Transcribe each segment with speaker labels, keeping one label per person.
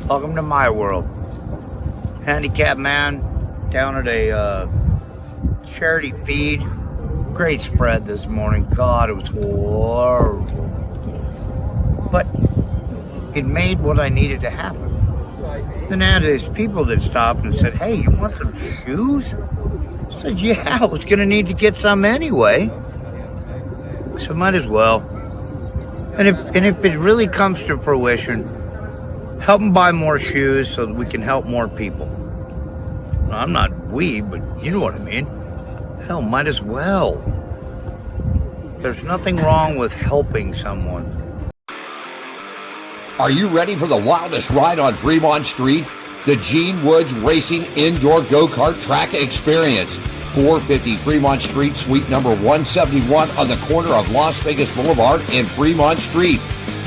Speaker 1: Welcome to my world. Handicapped man down at a charity feed. Great spread this morning. God, it was horrible. But it made what I needed to happen. Then I had these people that stopped and said, "Hey, you want some shoes?" I said, "Yeah, I was going to need to get some anyway. So might as well." And if it really comes to fruition, help them buy more shoes so that we can help more people. I'm not but you know what I mean. Hell, might as well. There's nothing wrong with helping someone.
Speaker 2: Are you ready for the wildest ride on Fremont Street? The Gene Woods Racing Indoor Go-Kart Track Experience. 450 Fremont Street, suite number 171 on the corner of Las Vegas Boulevard and Fremont Street.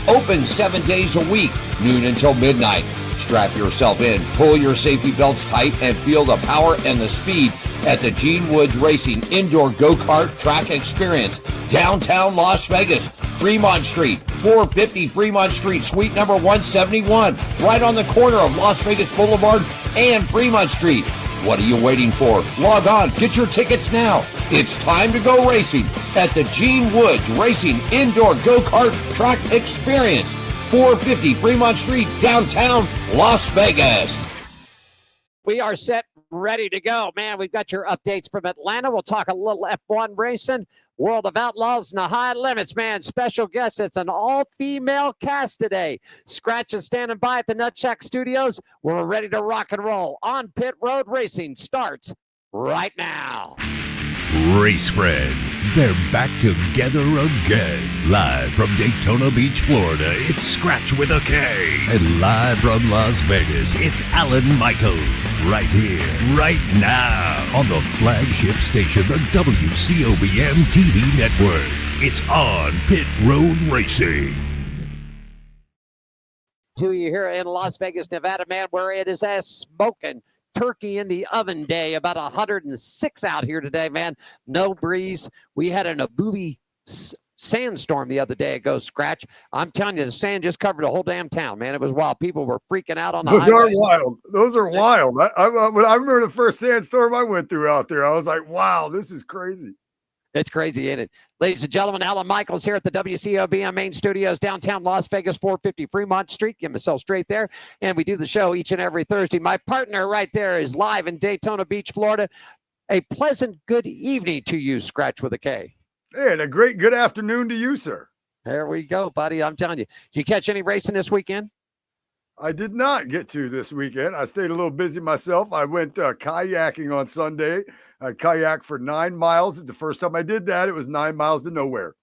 Speaker 2: Open 7 days a week, noon until midnight. Strap yourself in, pull your safety belts tight, and feel the power and the speed at the Gene Woods Racing Indoor Go-Kart Track Experience, downtown Las Vegas, Fremont Street, 450 Fremont Street, suite number 171, right on the corner of Las Vegas Boulevard and Fremont Street. What are you waiting for? Log on, get your tickets now. It's time to go racing at the Gene Woods Racing Indoor Go-Kart Track Experience, 450 Fremont Street, downtown Las Vegas.
Speaker 3: We are set, ready to go. Man, we've got your updates from Atlanta. We'll talk a little F1 racing, World of Outlaws, and the High Limits, man. Special guest. It's an all-female cast today. Skratch is standing by at the Nutsack Studios. We're ready to rock and roll. On Pit Road Racing starts right now.
Speaker 4: Race friends, they're back together again. Live from Daytona Beach, Florida, it's Skratch with a K. And live from Las Vegas, it's Alan Michaels. Right here, right now, on the flagship station, the WCOBM TV network. It's On Pit Road Racing.
Speaker 3: To you here in Las Vegas, Nevada, man, where it is as smoking turkey in the oven day. About 106 out here today, man. No breeze. We had an Abubi sandstorm the other day ago, Skratch. I'm telling you, the sand just covered the whole damn town, man. It was wild. People were freaking out on the
Speaker 5: Those
Speaker 3: highway.
Speaker 5: are wild. Those are wild. I remember the first sandstorm I went through out there. I was like, wow, this is crazy.
Speaker 3: It's crazy, ain't it? Ladies and gentlemen, Alan Michaels here at the WCOBM main studios, downtown Las Vegas, 450 Fremont Street. Get myself straight there. And we do the show each and every Thursday. My partner right there is live in Daytona Beach, Florida. A pleasant good evening to you, Skratch with a K.
Speaker 5: Hey, and a great good afternoon to you, sir.
Speaker 3: There we go, buddy. I'm telling you. Did you catch any racing this weekend?
Speaker 5: I did not get to this weekend. I stayed a little busy myself. I went kayaking on Sunday. I kayaked for 9 miles. The first time I did that, it was 9 miles to nowhere.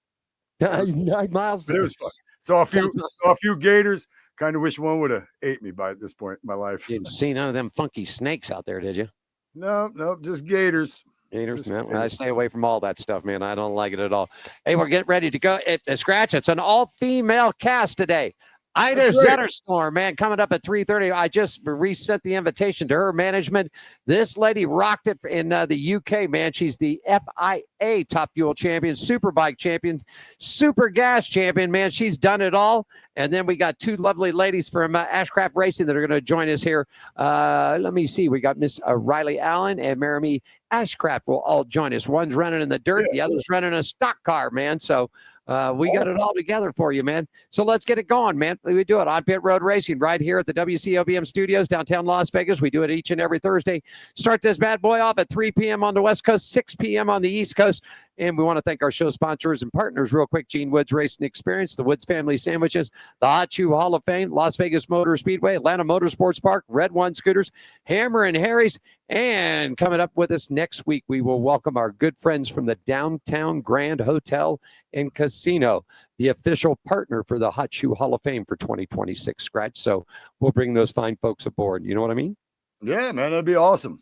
Speaker 3: 9 miles.
Speaker 5: But it was fun. Saw a few gators. Kind of wish one would have ate me by this point in my life.
Speaker 3: You didn't see none of them funky snakes out there, did you?
Speaker 5: No, just gators.
Speaker 3: Gators, man. I stay away from all that stuff, man. I don't like it at all. Hey, we're getting ready to go. Skratch, it's an all-female cast today. Ida Zetterstrom, man, coming up at 3:30. I just resent the invitation to her management. This lady rocked it in the UK, man. She's the FIA Top Fuel Champion, Superbike Champion, Super Gas Champion, man. She's done it all. And then we got two lovely ladies from Ashcraft Racing that are going to join us here. Let me see. We got Miss Riley Allen and Memarie Ashcraft will all join us. One's running in the dirt. The other's running a stock car, man. So we got it all together for you, man. So let's get it going, man. We do it on Pit Road Racing right here at the WCOBM studios, downtown Las Vegas. We do it each and every Thursday. Start this bad boy off at 3 p.m. on the West Coast, 6 p.m. on the East Coast. And we want to thank our show sponsors and partners real quick. Gene Woods Racing Experience, the Woods Family Sandwiches, the Hot Shoe Hall of Fame, Las Vegas Motor Speedway, Atlanta Motorsports Park, Red One Scooters, Hammer and Harry's. And coming up with us next week, we will welcome our good friends from the Downtown Grand Hotel and Casino, the official partner for the Hot Shoe Hall of Fame for 2026, Skratch. So we'll bring those fine folks aboard. You know what I mean?
Speaker 5: Yeah, man, that'd be awesome.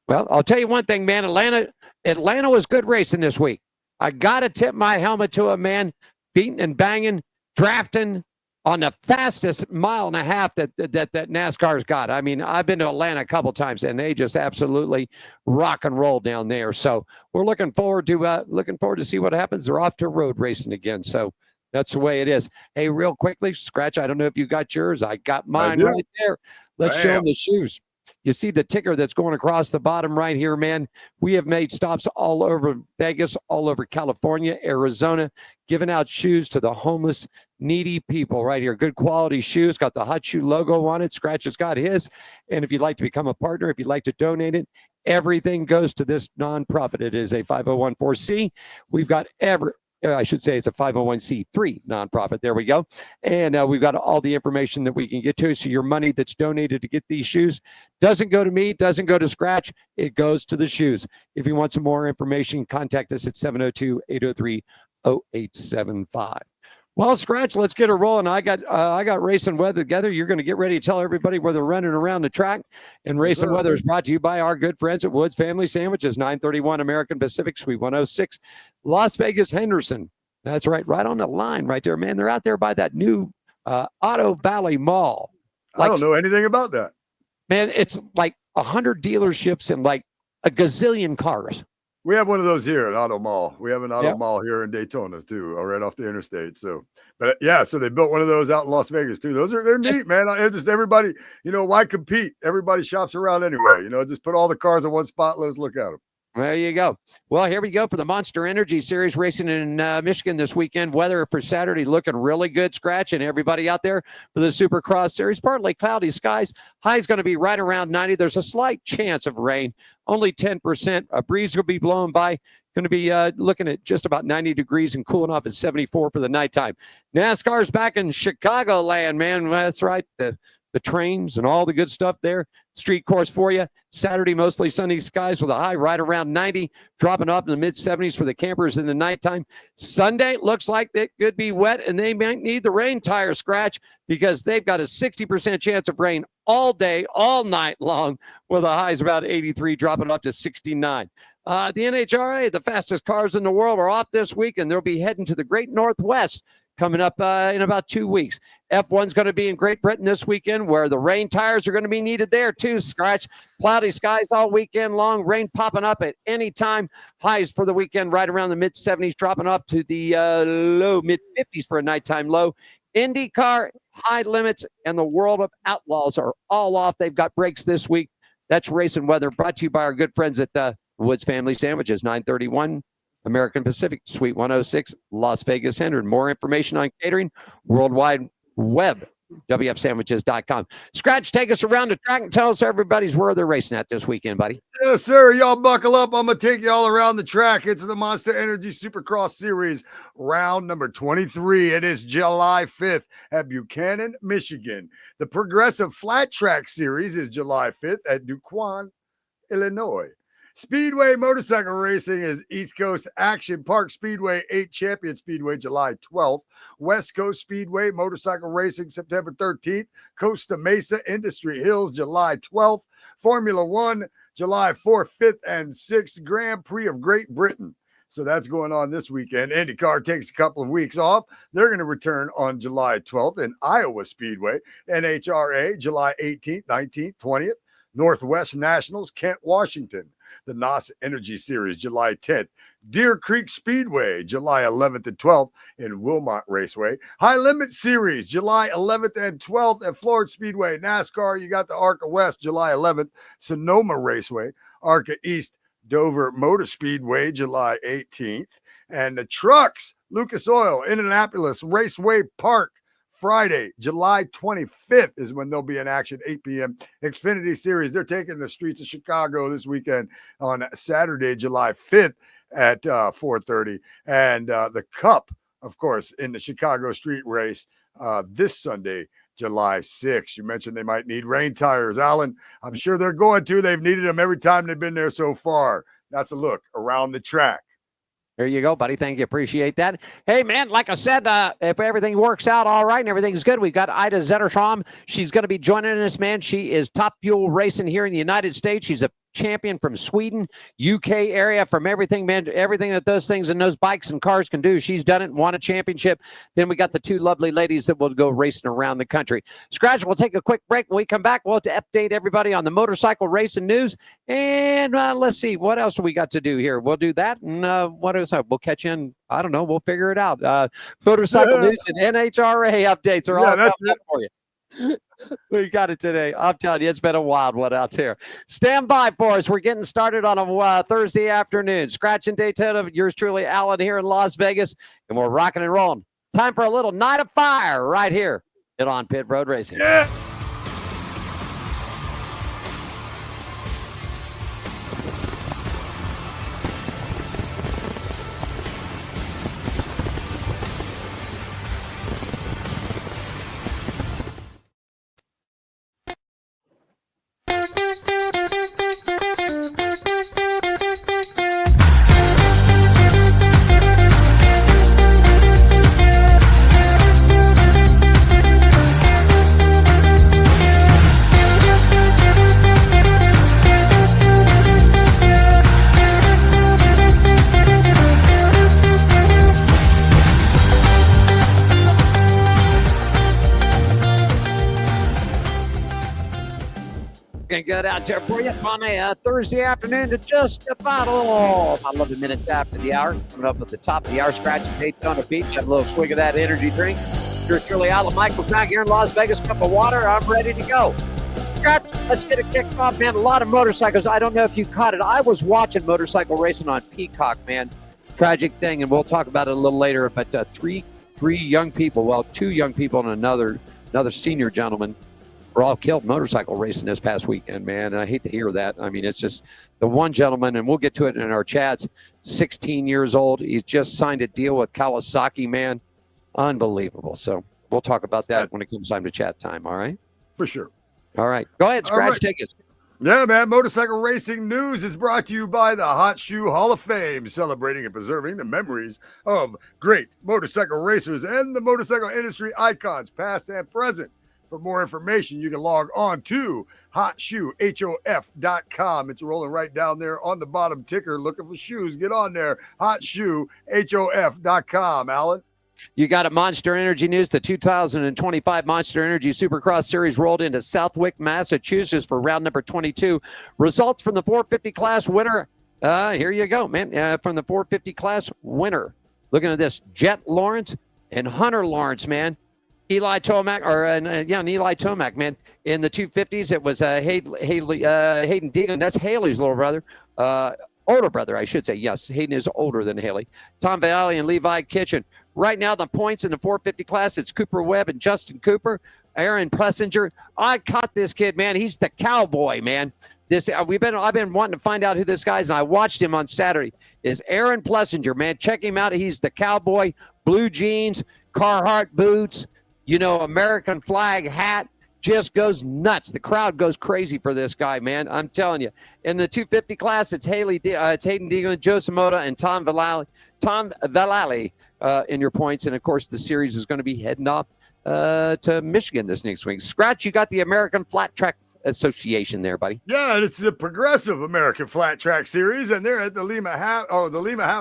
Speaker 3: Well, I'll tell you one thing, man. Atlanta was good racing this week. I got to tip my helmet to a man beating and banging, drafting on the fastest mile and a half that NASCAR's got. I mean, I've been to Atlanta a couple times, and they just absolutely rock and roll down there. So we're looking forward to see what happens. They're off to road racing again. So That's the way it is. Hey, real quickly, Skratch, I don't know if you got yours. I got mine
Speaker 5: do.
Speaker 3: right there. Let's show
Speaker 5: Bam.
Speaker 3: them the shoes. You see the ticker that's going across the bottom right here, man. We have made stops all over Vegas, all over California, Arizona, giving out shoes to the homeless, needy people right here. Good quality shoes, got the Hot Shoe logo on it. Skratch has got his. And if you'd like to become a partner, if you'd like to donate it, everything goes to this nonprofit. It is a 501c. We've got I should say it's a 501c3 nonprofit. There we go. And we've got all the information that we can get to. So your money that's donated to get these shoes doesn't go to me, doesn't go to Skratch. It goes to the shoes. If you want some more information, contact us at 702-803-0875. Well, Skratch, let's get a rolling. I got Race and Weather together. You're going to get ready to tell everybody where they're running around the track. And Race and Weather is brought to you by our good friends at Woods Family Sandwiches, 931 American Pacific, Suite 106, Las Vegas, Henderson. That's right on the line right there, man. They're out there by that new Auto Valley Mall.
Speaker 5: I don't know anything about that.
Speaker 3: Man, it's like 100 dealerships and like a gazillion cars.
Speaker 5: We have one of those here at Auto Mall. We have an Auto Mall here in Daytona too, right off the interstate. So, but yeah, so they built one of those out in Las Vegas too. They're neat, man. It's just everybody, why compete? Everybody shops around anyway. Just put all the cars in one spot. Let us look at them.
Speaker 3: There you go. Well, here we go for the Monster Energy Series racing in Michigan this weekend. Weather for Saturday looking really good, Skratch, and everybody out there for the Supercross Series. Partly cloudy skies. High's going to be right around 90. There's a slight chance of rain, only 10%. A breeze will be blowing by. Going to be looking at just about 90 degrees and cooling off at 74 for the nighttime. NASCAR's back in Chicagoland, man. That's right. The trains and all the good stuff there. Street course for you. Saturday, mostly sunny skies with a high right around 90, dropping off in the mid-70s for the campers in the nighttime. Sunday looks like it could be wet, and they might need the rain tire, Skratch, because they've got a 60% chance of rain all day, all night long, with the highs about 83, dropping up to 69. The NHRA, the fastest cars in the world, are off this week, and they'll be heading to the Great Northwest coming up in about 2 weeks. F1's going to be in Great Britain this weekend, where the rain tires are going to be needed there too, Skratch. Cloudy skies all weekend long, rain popping up at any time. Highs for the weekend right around the mid-70s, dropping off to the low mid-50s for a nighttime low. IndyCar, high limits, and the World of Outlaws are all off. They've got breaks this week. That's Race and Weather, brought to you by our good friends at the Woods Family Sandwiches, 931 American Pacific, Suite 106, Las Vegas, Henderson. More information on catering, Worldwide Web, WFSandwiches.com. Skratch, take us around the track and tell us everybody's where they're racing at this weekend, buddy.
Speaker 5: Yes, sir. Y'all buckle up. I'm going to take y'all around the track. It's the Monster Energy Supercross Series, round number 23. It is July 5th at Buchanan, Michigan. The Progressive Flat Track Series is July 5th at Duquesne, Illinois. Speedway Motorcycle Racing is East Coast Action Park Speedway 8 Champion Speedway, July 12th. West Coast Speedway Motorcycle Racing, September 13th. Costa Mesa Industry Hills, July 12th. Formula One, July 4th, 5th, and 6th. Grand Prix of Great Britain. So that's going on this weekend. IndyCar takes a couple of weeks off. They're going to return on July 12th in Iowa Speedway. NHRA, July 18th, 19th, 20th. Northwest Nationals, Kent, Washington. The NOS Energy Series, July 10th. Deer Creek Speedway, July 11th and 12th in Wilmot Raceway. High Limit Series, July 11th and 12th at Florida Speedway. NASCAR, you got the ARCA West, July 11th. Sonoma Raceway. ARCA East, Dover Motor Speedway, July 18th. And the trucks, Lucas Oil, Indianapolis Raceway Park, Friday, July 25th is when they'll be in action, 8 p.m. Xfinity Series. They're taking the streets of Chicago this weekend on Saturday, July 5th at 4:30. And the Cup, of course, in the Chicago Street Race this Sunday, July 6th. You mentioned they might need rain tires. Alan, I'm sure they're going to. They've needed them every time they've been there so far. That's a look around the track.
Speaker 3: There you go, buddy. Thank you. Appreciate that. Hey, man, like I said, if everything works out all right and everything's good, we've got Ida Zetterstrom. She's going to be joining us, man. She is Top Fuel Racing here in the United States. She's a champion from Sweden, UK area, from everything, man, everything that those things and those bikes and cars can do. She's done it and won a championship. Then we got the two lovely ladies that will go racing around the country. Skratch, we'll take a quick break. When we come back, we'll have to update everybody on the motorcycle racing news. And let's see, what else do we got to do here? We'll do that. And what else? We'll catch you in, I don't know, we'll figure it out. Motorcycle news and NHRA updates are all coming up for you. We got it today. I'm telling you, it's been a wild one out there. Stand by for us. We're getting started on a Thursday afternoon. Skratch and Daytona, yours truly, Alan, here in Las Vegas, and we're rocking and rolling. Time for a little Night of Fire right here on Pit Road Racing.
Speaker 5: Yeah.
Speaker 3: Good out there for you on a Thursday afternoon to just about 11 minutes after the hour. Coming up at the top of the hour, Skratch and Daytona Beach. Have a little swig of that energy drink. Yours truly, Alan Michaels, back here in Las Vegas. Cup of water. I'm ready to go. Skratch, let's get it kicked off, man. A lot of motorcycles. I don't know if you caught it. I was watching motorcycle racing on Peacock, man. Tragic thing, and we'll talk about it a little later. But three young people, well, 2 young people and another senior gentleman were all killed motorcycle racing this past weekend, man. And I hate to hear that. I mean, it's just the one gentleman, and we'll get to it in our chats, 16 years old. He's just signed a deal with Kawasaki, man. Unbelievable. So we'll talk about that when it comes time to chat time, all right?
Speaker 5: For sure.
Speaker 3: All right. Go ahead, Skratch.
Speaker 5: Right.
Speaker 3: Take it.
Speaker 5: Yeah, man. Motorcycle racing news is brought to you by the Hot Shoe Hall of Fame, celebrating and preserving the memories of great motorcycle racers and the motorcycle industry icons, past and present. For more information, you can log on to hotshoehof.com. It's rolling right down there on the bottom ticker. Looking for shoes. Get on there. hotshoehof.com, Alan.
Speaker 3: You got a Monster Energy news. The 2025 Monster Energy Supercross Series rolled into Southwick, Massachusetts for round number 22. Results from the 450 class winner. Here you go, man. From the 450 class winner. Looking at this. Jet Lawrence and Hunter Lawrence, man. Eli Tomac, Eli Tomac, man. In the 250s, it was Hayden Deegan. That's Haley's little brother. Older brother, I should say. Yes, Hayden is older than Haley. Tom Valley and Levi Kitchen. Right now, the points in the 450 class, it's Cooper Webb and Justin Cooper. Aaron Plessinger. I caught this kid, man. He's the cowboy, man. I've been wanting to find out who this guy is, and I watched him on Saturday. Is Aaron Plessinger, man. Check him out. He's the cowboy. Blue jeans, Carhartt boots. American flag hat, just goes nuts. The crowd goes crazy for this guy, man. I'm telling you. In the 250 class, it's Hayden Deegan, Joe Samota, and Tom Vallely in your points. And, of course, the series is going to be heading off to Michigan this next week. Skratch, you got the American Flat Track Association there, buddy.
Speaker 5: Yeah, and it's the Progressive American Flat Track Series, and they're at the Lima half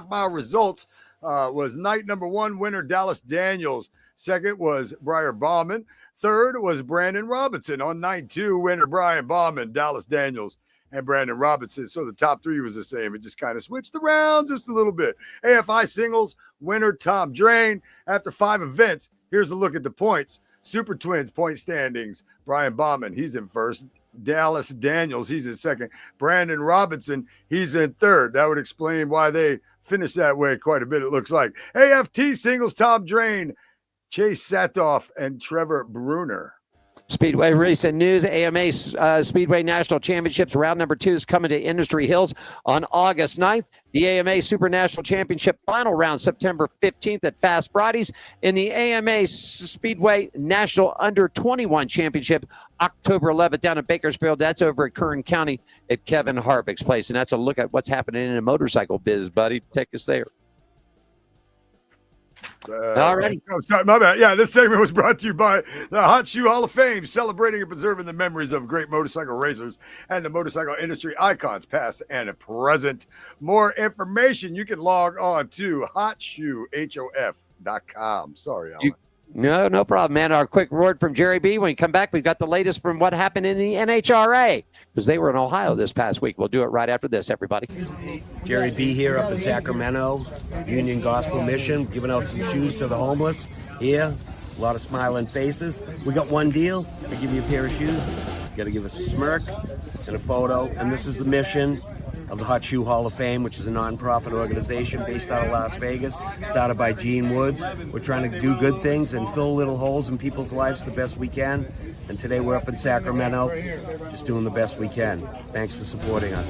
Speaker 5: mile results was night number 1 winner Dallas Daniels. Second was Briar Bauman. Third was Brandon Robinson. On night 2, winner Brian Bauman, Dallas Daniels, and Brandon Robinson. So the top 3 was the same. It just kind of switched around just a little bit. AFI singles, winner Tom Drain. After 5 events, here's a look at the points. Super Twins point standings. Brian Bauman, he's in first. Dallas Daniels, he's in second. Brandon Robinson, he's in third. That would explain why they finished that way quite a bit, it looks like. AFT singles, Tom Drain, Chase Satoff, and Trevor Bruner.
Speaker 3: Speedway Racing News, AMA Speedway National Championships round number 2 is coming to Industry Hills on August 9th. The AMA Super National Championship final round September 15th at Fast Fridays. In the AMA Speedway National Under 21 Championship, October 11th down in Bakersfield. That's over at Kern County at Kevin Harvick's place. And that's a look at what's happening in the motorcycle biz, buddy. Take us there. All right.
Speaker 5: I'm sorry, my bad. Yeah, this segment was brought to you by the Hot Shoe Hall of Fame, celebrating and preserving the memories of great motorcycle racers and the motorcycle industry icons, past and present. More information, you can log on to hotshoehof.com. Sorry, Alan.
Speaker 3: No problem, man. Our quick word from Jerry B. When we come back, we've got the latest from what happened in the NHRA because they were in Ohio this past week. We'll do it right after this, everybody.
Speaker 6: Jerry B. here up in Sacramento, Union Gospel Mission, giving out some shoes to the homeless. Here, a lot of smiling faces. We got one deal. I give you a pair of shoes. You got to give us a smirk and a photo. And this is the mission of the Hot Shoe Hall of Fame, which is a non-profit organization based out of Las Vegas, started by Gene Woods. We're trying to do good things and fill little holes in people's lives the best we can. And today we're up in Sacramento, just doing the best we can. Thanks for supporting us.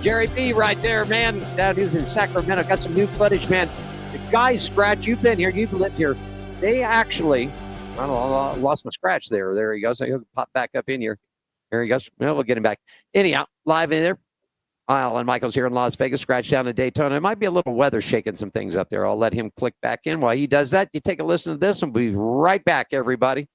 Speaker 3: Jerry B right there, man. Down who's in Sacramento. Got some new footage, man. The guys, Skratch, you've been here, you've lived here. They actually, I don't know, I lost my Skratch there. There he goes. He'll pop back up in here. There he goes. Well, we'll get him back. Anyhow, live in there. Alan Michaels here in Las Vegas, Skratch down in Daytona. It might be a little weather shaking some things up there. I'll let him click back in. While he does that, you take a listen to this and we'll be right back, everybody.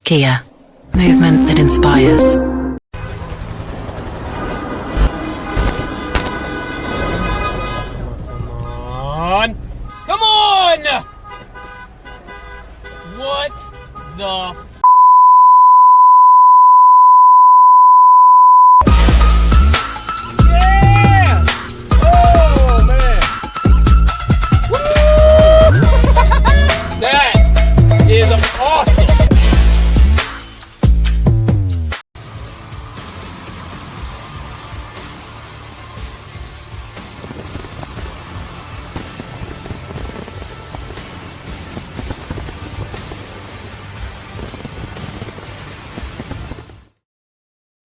Speaker 7: Kia, movement that inspires.
Speaker 8: Come on! What the yeah! Oh man! Woo! That is awesome!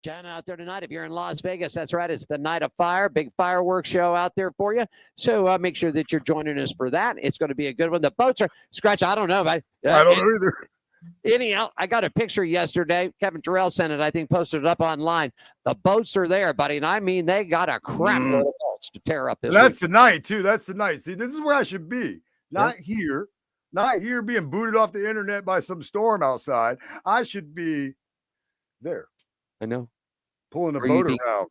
Speaker 3: John out there tonight. If you're in Las Vegas, that's right. It's the Night of Fire, big fireworks show out there for you. So make sure that you're joining us for that. It's going to be a good one. The boats are Skratch. I don't know. I
Speaker 5: don't know either.
Speaker 3: Anyhow, I got a picture yesterday. Kevin Terrell sent it. I think posted it up online. The boats are there, buddy, and I mean they got a crap load of boats to tear up this.
Speaker 5: That's
Speaker 3: week.
Speaker 5: the night too. That's the night. See, this is where I should be. Not here. Not here being booted off the internet by some storm outside. I should be there.
Speaker 3: I know.
Speaker 5: Pulling a boat around.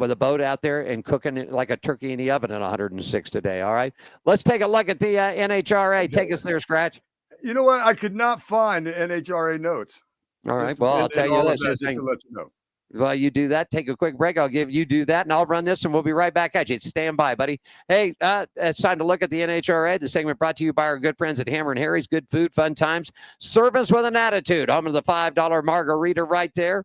Speaker 3: With a boat out there and cooking it like a turkey in the oven at 106 today. All right. Let's take a look at the NHRA. Take us there, Skratch.
Speaker 5: You know what? I could not find the NHRA notes.
Speaker 3: All right. Well, I'll tell you this.
Speaker 5: Just to let you know.
Speaker 3: While you do that, take a quick break. I'll give you do that, and I'll run this, and we'll be right back at you. Stand by, buddy. Hey, it's time to look at the NHRA. The segment brought to you by our good friends at Hammer and Harry's. Good food, fun times, service with an attitude. Home of the $5 margarita right there.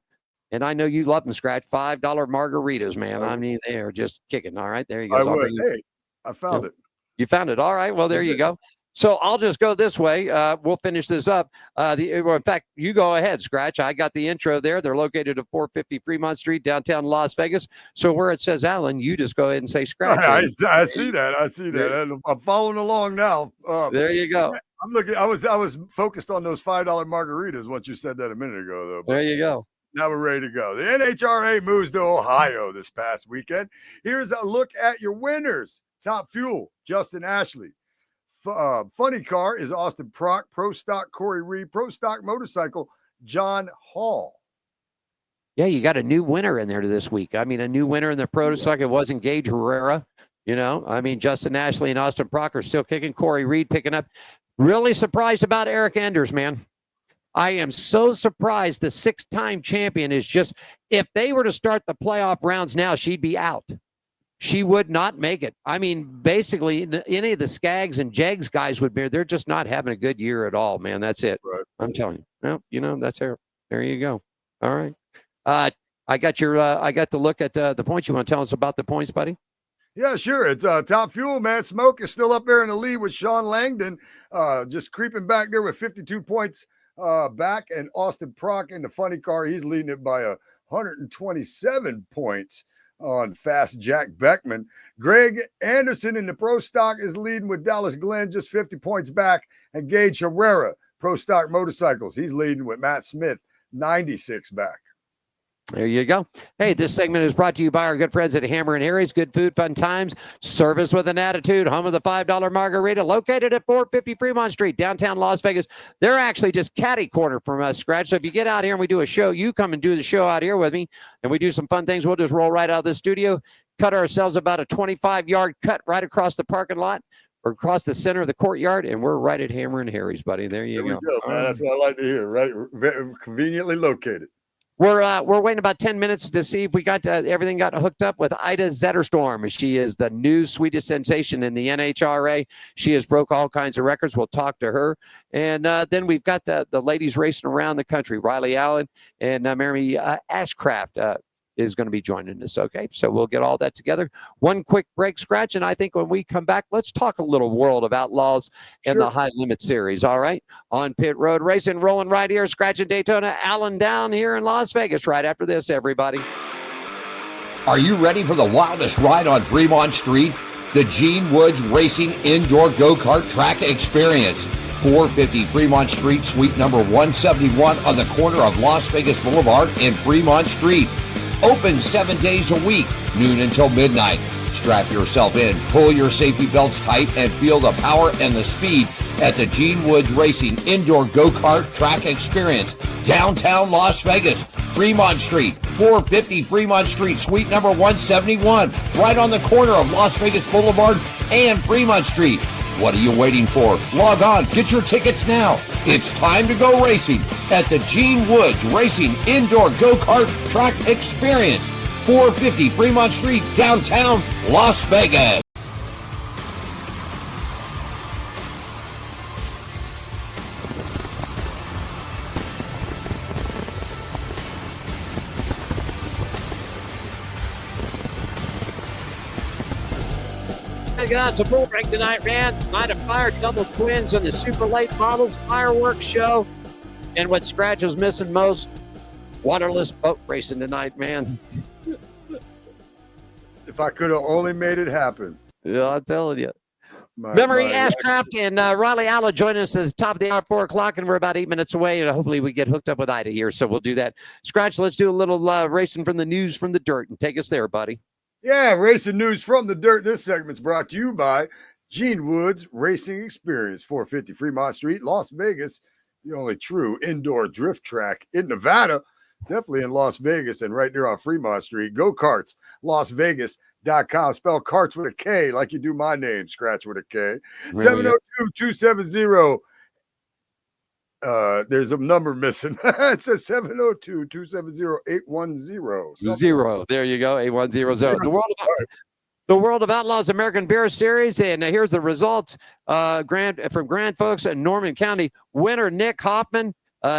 Speaker 3: And I know you love them, Skratch. $5 margaritas, man. I mean, they are just kicking. All right, there you go.
Speaker 5: Hey, I found it.
Speaker 3: You found it. All right. Well, there you go. So I'll just go this way. We'll finish this up. In fact, you go ahead, Skratch. I got the intro there. They're located at 450 Fremont Street, downtown Las Vegas. So where it says Alan, you just go ahead and say Skratch.
Speaker 5: I see that. I see that. I'm following along now.
Speaker 3: There you go.
Speaker 5: I'm looking. I was focused on those $5 margaritas once you said that a minute ago, though.
Speaker 3: There you go.
Speaker 5: Now we're ready to go. The NHRA moves to Ohio this past weekend. Here's a look at your winners. Top Fuel, Justin Ashley. Funny Car is Austin Prock. Pro Stock, Corey Reed. Pro Stock Motorcycle, John Hall.
Speaker 3: Yeah, you got a new winner in there this week. I mean, a new winner in the Pro Stock. It wasn't Gage Herrera. You know, I mean, Justin Ashley and Austin Prock are still kicking. Corey Reed picking up. Really surprised about Eric Enders, man. I am so surprised the 6-time champion is just, if they were to start the playoff rounds now, she'd be out. She would not make it. I mean, basically, any of the Skaggs and Jegs guys would be, they're just not having a good year at all, man. That's it.
Speaker 5: Right.
Speaker 3: I'm telling you. Well, you know, that's there. There you go. All right. I got to look at the points. You want to tell us about the points, buddy?
Speaker 5: Yeah, sure. It's Top Fuel, man. Smoke is still up there in the lead with Sean Langdon, just creeping back there with 52 points back. And Austin Prock in the funny car, he's leading it by 127 points on fast Jack Beckman. Greg Anderson in the Pro Stock is leading with Dallas Glenn, just 50 points back. And Gage Herrera, Pro Stock Motorcycles, he's leading with Matt Smith, 96 back.
Speaker 3: There you go. Hey, this segment is brought to you by our good friends at Hammer and Harry's. Good food, fun times, service with an attitude. Home of the $5 margarita, located at 450 Fremont Street, downtown Las Vegas. They're actually just catty corner from us, Skratch. So if you get out here and we do a show, you come and do the show out here with me, and we do some fun things. We'll just roll right out of the studio, cut ourselves about a 25-yard cut right across the parking lot or across the center of the courtyard, and we're right at Hammer and Harry's, buddy. There you
Speaker 5: There
Speaker 3: go.
Speaker 5: we go, man. That's what I like to hear, right? Very conveniently located.
Speaker 3: We're waiting about 10 minutes to see if we got everything got hooked up with Ida Zetterstrom. She is the new sweetest sensation in the NHRA. She has broke all kinds of records. We'll talk to her. And then we've got the ladies racing around the country. Riley Allen and Memarie Ashcraft is going to be joining us. Okay, so we'll get all that together. One quick break, Skratch, and I think when we come back, let's talk a little World of Outlaws and the High Limit Series. All right, on Pit Road Racing, rolling right here, Skratch in Daytona, Allen down here in Las Vegas. Right after this, everybody.
Speaker 2: Are you ready for the wildest ride on Fremont Street? The Gene Woods Racing Indoor Go-Kart Track Experience. 450 Fremont Street, suite number 171 on the corner of Las Vegas Boulevard and Fremont Street. Open 7 days a week, noon until midnight. Strap yourself in, pull your safety belts tight, and feel the power and the speed at the Gene Woods Racing Indoor Go-Kart Track Experience, downtown Las Vegas, Fremont Street, 450 Fremont Street, suite number 171, right on the corner of Las Vegas Boulevard and Fremont Street. What are you waiting for? Log on, get your tickets now. It's time to go racing at the Gene Woods Racing Indoor Go-Kart Track Experience, 450 Fremont Street, downtown Las Vegas.
Speaker 3: Got some bull ring tonight, man. Night of Fire, double twins, and the super late models fireworks show. And what Skratch is missing most, waterless boat racing tonight, man.
Speaker 5: If I could have only made it happen.
Speaker 3: Yeah, I'm telling you. Memarie Ashcraft and Riley Allen joining us at the top of the hour, 4 o'clock, and we're about 8 minutes away. And hopefully we get hooked up with Ida here, so we'll do that. Skratch, let's do a little racing from the news from the dirt and take us there, buddy.
Speaker 5: Yeah, racing news from the dirt. This segment's brought to you by Gene Woods Racing Experience, 450 Fremont Street, Las Vegas, the only true indoor drift track in Nevada, definitely in Las Vegas and right there on Fremont Street. Go-Karts, LasVegas.com. Spell karts with a K like you do my name, Skratch with a K. 702-270. There's a number missing. It says 702-270-810.
Speaker 3: Zero. There you go. 8100. The World of Outlaws American Beer Series. And here's the results. From Grand Forks and Norman County. Winner Nick Hoffman,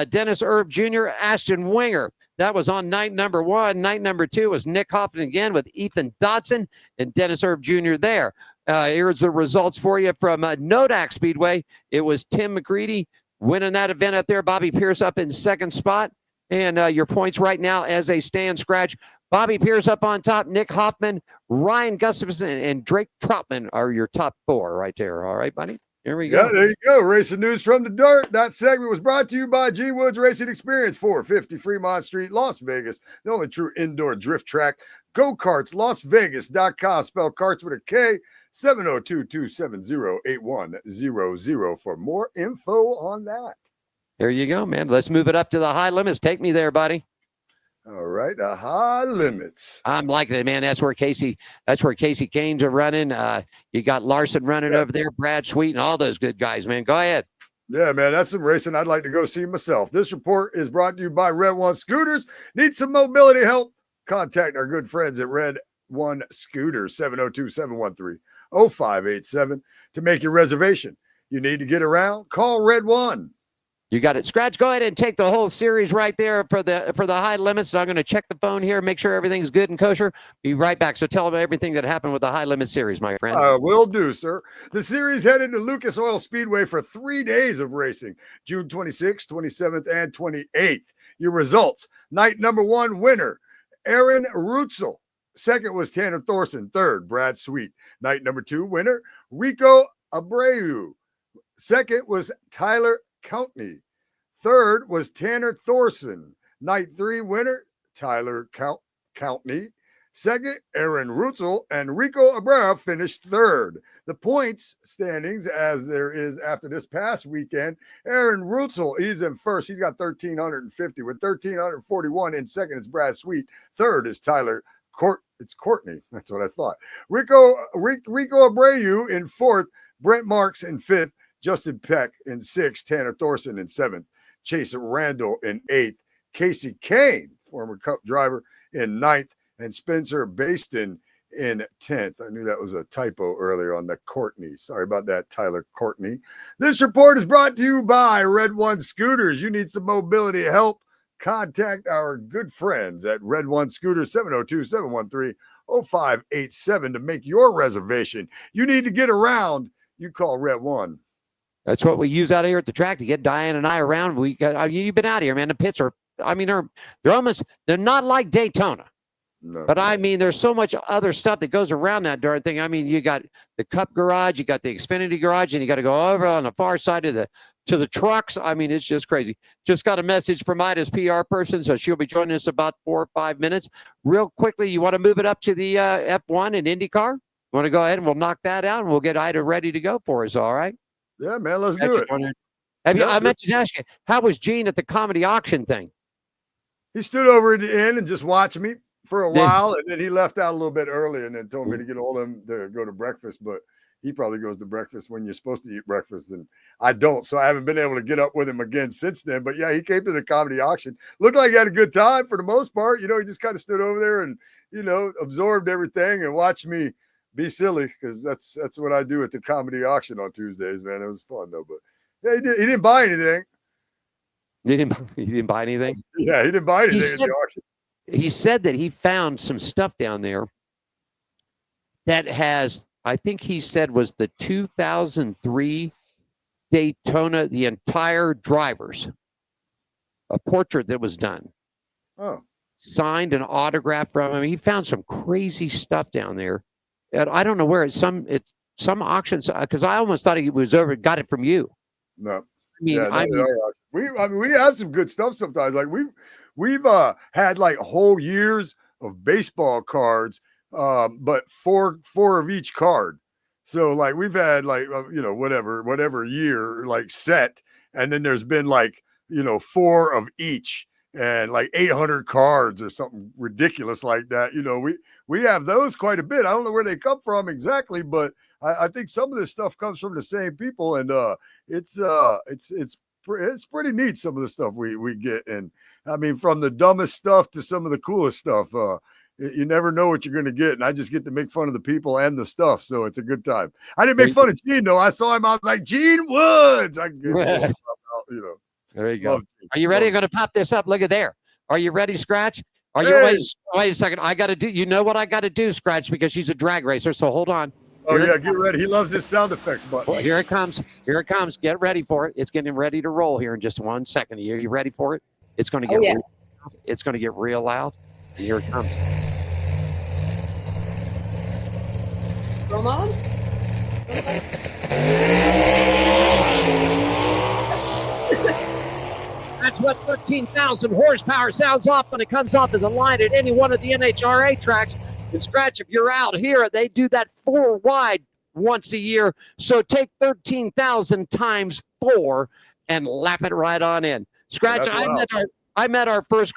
Speaker 3: Dennis Erb Jr., Ashton Winger. That was on night number 1. Night number 2 was Nick Hoffman again with Ethan Dodson and Dennis Erb Jr. there. Here's the results for you from Nodak Speedway. It was Tim McCready winning that event up there. Bobby Pierce up in second spot. And your points right now as they stand, Skratch. Bobby Pierce up on top. Nick Hoffman, Ryan Gustafson, and Drake Troutman are your top 4 right there. All right, buddy? Here we go.
Speaker 5: Yeah, there you go. Racing news from the dirt. That segment was brought to you by Gene Woods Racing Experience, 450 Fremont Street, Las Vegas, the only true indoor drift track. Go-Karts, LasVegas.com. Spell karts with a K. 702-270-8100 for more info on that.
Speaker 3: There you go, man. Let's move it up to the high limits. Take me there, buddy.
Speaker 5: All right, the high limits.
Speaker 3: I'm liking it, man. That's where Casey Canes are running. You got Larson running over there, Brad Sweet, and all those good guys, man. Go ahead.
Speaker 5: Yeah, man, that's some racing I'd like to go see myself. This report is brought to you by Red One Scooters. Need some mobility help? Contact our good friends at Red One Scooters, 702-713-0587 to make your reservation. You need to get around? Call Red One.
Speaker 3: You got it. Skratch, go ahead and take the whole series right there for the high limits. And I'm going to check the phone here, make sure everything's good and kosher. Be right back. So tell them everything that happened with the high limit series, my friend.
Speaker 5: Will do, sir. The series headed to Lucas Oil Speedway for 3 days of racing, June 26th, 27th, and 28th. Your results: night number 1 winner, Aaron Rutzel. Second was Tanner Thorson. Third, Brad Sweet. Night number 2 winner, Rico Abreu. Second was Tyler Countney. Third was Tanner Thorson. Night 3 winner, Tyler Countney. Second, Aaron Rutzel, and Rico Abreu finished third. The points standings, as there is after this past weekend, Aaron Rutzel, he's in first. He's got 1,350 with 1,341. In second, it's Brad Sweet. Third is Tyler It's Courtney. That's what I thought. Rico Abreu in fourth. Brent Marks in fifth. Justin Peck in sixth. Tanner Thorson in seventh. Chase Randall in eighth. Casey Kane, former Cup driver, in ninth. And Spencer Baston in 10th. I knew that was a typo earlier on the Courtney. Sorry about that, Tyler Courtney. This report is brought to you by Red One Scooters. You need some mobility help? Contact our good friends at Red One Scooters, 702-713-0587 to make your reservation. You need to get around, you call Red One.
Speaker 3: That's what we use out here at the track to get Diane and I around. You've been out here, man. The pits are, they're not like Daytona.
Speaker 5: No.
Speaker 3: But I mean, there's so much other stuff that goes around that darn thing. I mean, you got the Cup garage, you got the Xfinity garage, and you got to go over on the far side of the trucks. I mean, it's just crazy. Just got a message from Ida's PR person, so she'll be joining us about 4 or 5 minutes. Real quickly, you want to move it up to the F1 and IndyCar? You want to go ahead and we'll knock that out, and we'll get Ida ready to go for us. All right?
Speaker 5: Yeah, man, let's do it.
Speaker 3: I meant to ask you, how was Gene at the comedy auction thing?
Speaker 5: He stood over at the end and just watched me for a while, and then he left out a little bit early and then told me to get hold of him to go to breakfast, but he probably goes to breakfast when you're supposed to eat breakfast, and I don't, so I haven't been able to get up with him again since then. But yeah, he came to the comedy auction. Looked like he had a good time for the most part. He just kind of stood over there and, absorbed everything and watched me be silly, because that's what I do at the comedy auction on Tuesdays, man. It was fun, though. But yeah, he didn't buy anything.
Speaker 3: He didn't buy anything?
Speaker 5: Yeah, he didn't buy anything at the auction.
Speaker 3: He said that he found some stuff down there that has, I think he said, was the 2003 Daytona, the entire drivers, a portrait that was done.
Speaker 5: Oh.
Speaker 3: Signed and autographed from him. He found some crazy stuff down there. And I don't know where it's some auctions, because I almost thought he got it from you.
Speaker 5: No.
Speaker 3: We
Speaker 5: have some good stuff sometimes. Like we've had like whole years of baseball cards, but four of each card. So like we've had like whatever year like set, and then there's been like 4 of each, and like 800 cards or something ridiculous like that. We have those quite a bit. I don't know where they come from exactly, but I think some of this stuff comes from the same people, and it's pretty neat, some of the stuff we get. And I mean, from the dumbest stuff to some of the coolest stuff. You never know what you're going to get, and I just get to make fun of the people and the stuff, so it's a good time. I didn't make fun of Gene, though. I saw him, I was like, Gene Woods. I get
Speaker 3: There you go. Are you ready? I'm going to pop this up. Look at there. Are you ready, Skratch? Are you? Wait a second. I got to do. You know what I got to do, Skratch, because she's a drag racer. So hold on.
Speaker 5: Get ready. He loves his sound effects button.
Speaker 3: Well, here it comes. Here it comes. Get ready for it. It's getting ready to roll here in just 1 second. Are you ready for it? It's going to get. It's going to get real loud. And here it comes.
Speaker 9: Roll on.
Speaker 3: That's what 13,000 horsepower sounds off when it comes off of the line at any one of the NHRA tracks. And Skratch, if you're out here, they do that 4 wide once a year. So take 13,000 times 4 and lap it right on in. Skratch, I met our first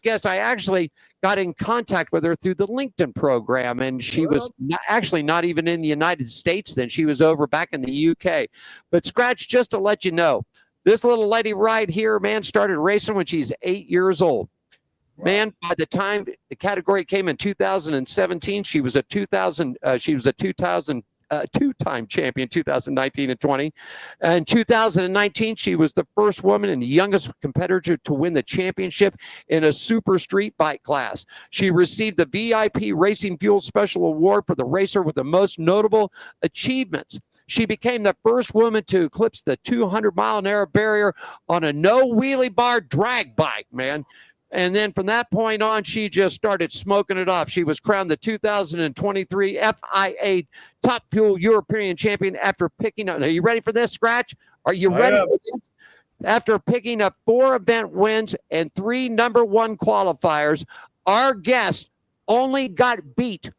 Speaker 3: guest. I actually got in contact with her through the LinkedIn program, and she was actually not even in the United States then. She was over back in the UK. But Skratch, just to let you know, this little lady right here, man, started racing when she's 8 years old. Wow. Man, by the time the category came in 2017, she was a 2000 two-time champion, 2019 and 20. In 2019, she was the first woman and the youngest competitor to win the championship in a super street bike class. She received the VIP Racing Fuel Special Award for the racer with the most notable achievements. She became the first woman to eclipse the 200-mile-an-hour barrier on a no-wheelie bar drag bike, man. And then from that point on, she just started smoking it off. She was crowned the 2023 FIA Top Fuel European Champion after picking up. Are you ready for this, Skratch? Are you ready for this? After picking up 4 event wins and 3 number 1 qualifiers, our guest only got beat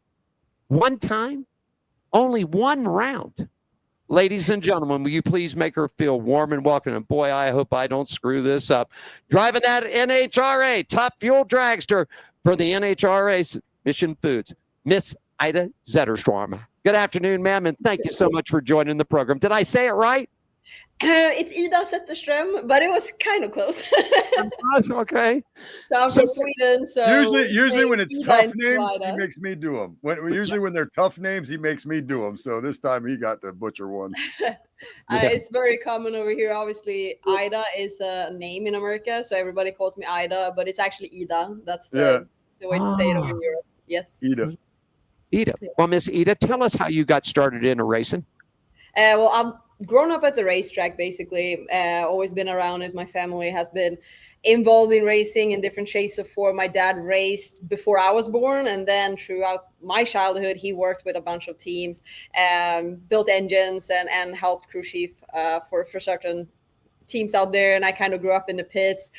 Speaker 3: one time, only one round. Ladies and gentlemen, will you please make her feel warm and welcome? And boy, I hope I don't screw this up. Driving that NHRA Top Fuel Dragster for the NHRA Mission Foods, Miss Ida Zetterstrom. Good afternoon, ma'am, and thank you so much for joining the program. Did I say it right?
Speaker 9: It's Ida Zetterstrom, but it was kind of close.
Speaker 3: That's okay.
Speaker 9: So I'm from Sweden. So
Speaker 5: usually when it's
Speaker 9: Ida
Speaker 5: tough names, he
Speaker 9: Ida.
Speaker 5: makes me do them. When they're tough names, he makes me do them. So this time he got the butcher one.
Speaker 9: It's very common over here. Obviously, Ida is a name in America, so everybody calls me Ida, but it's actually Ida. That's the way to say it over in Europe. Yes.
Speaker 5: Ida.
Speaker 3: Well, Miss Ida, tell us how you got started into racing.
Speaker 9: Well, I'm grown up at the racetrack, basically. Always been around it. My family has been involved in racing in different shapes of form. My dad raced before I was born, and then throughout my childhood, he worked with a bunch of teams, built engines, and helped crew chief for certain teams out there. And I kind of grew up in the pits.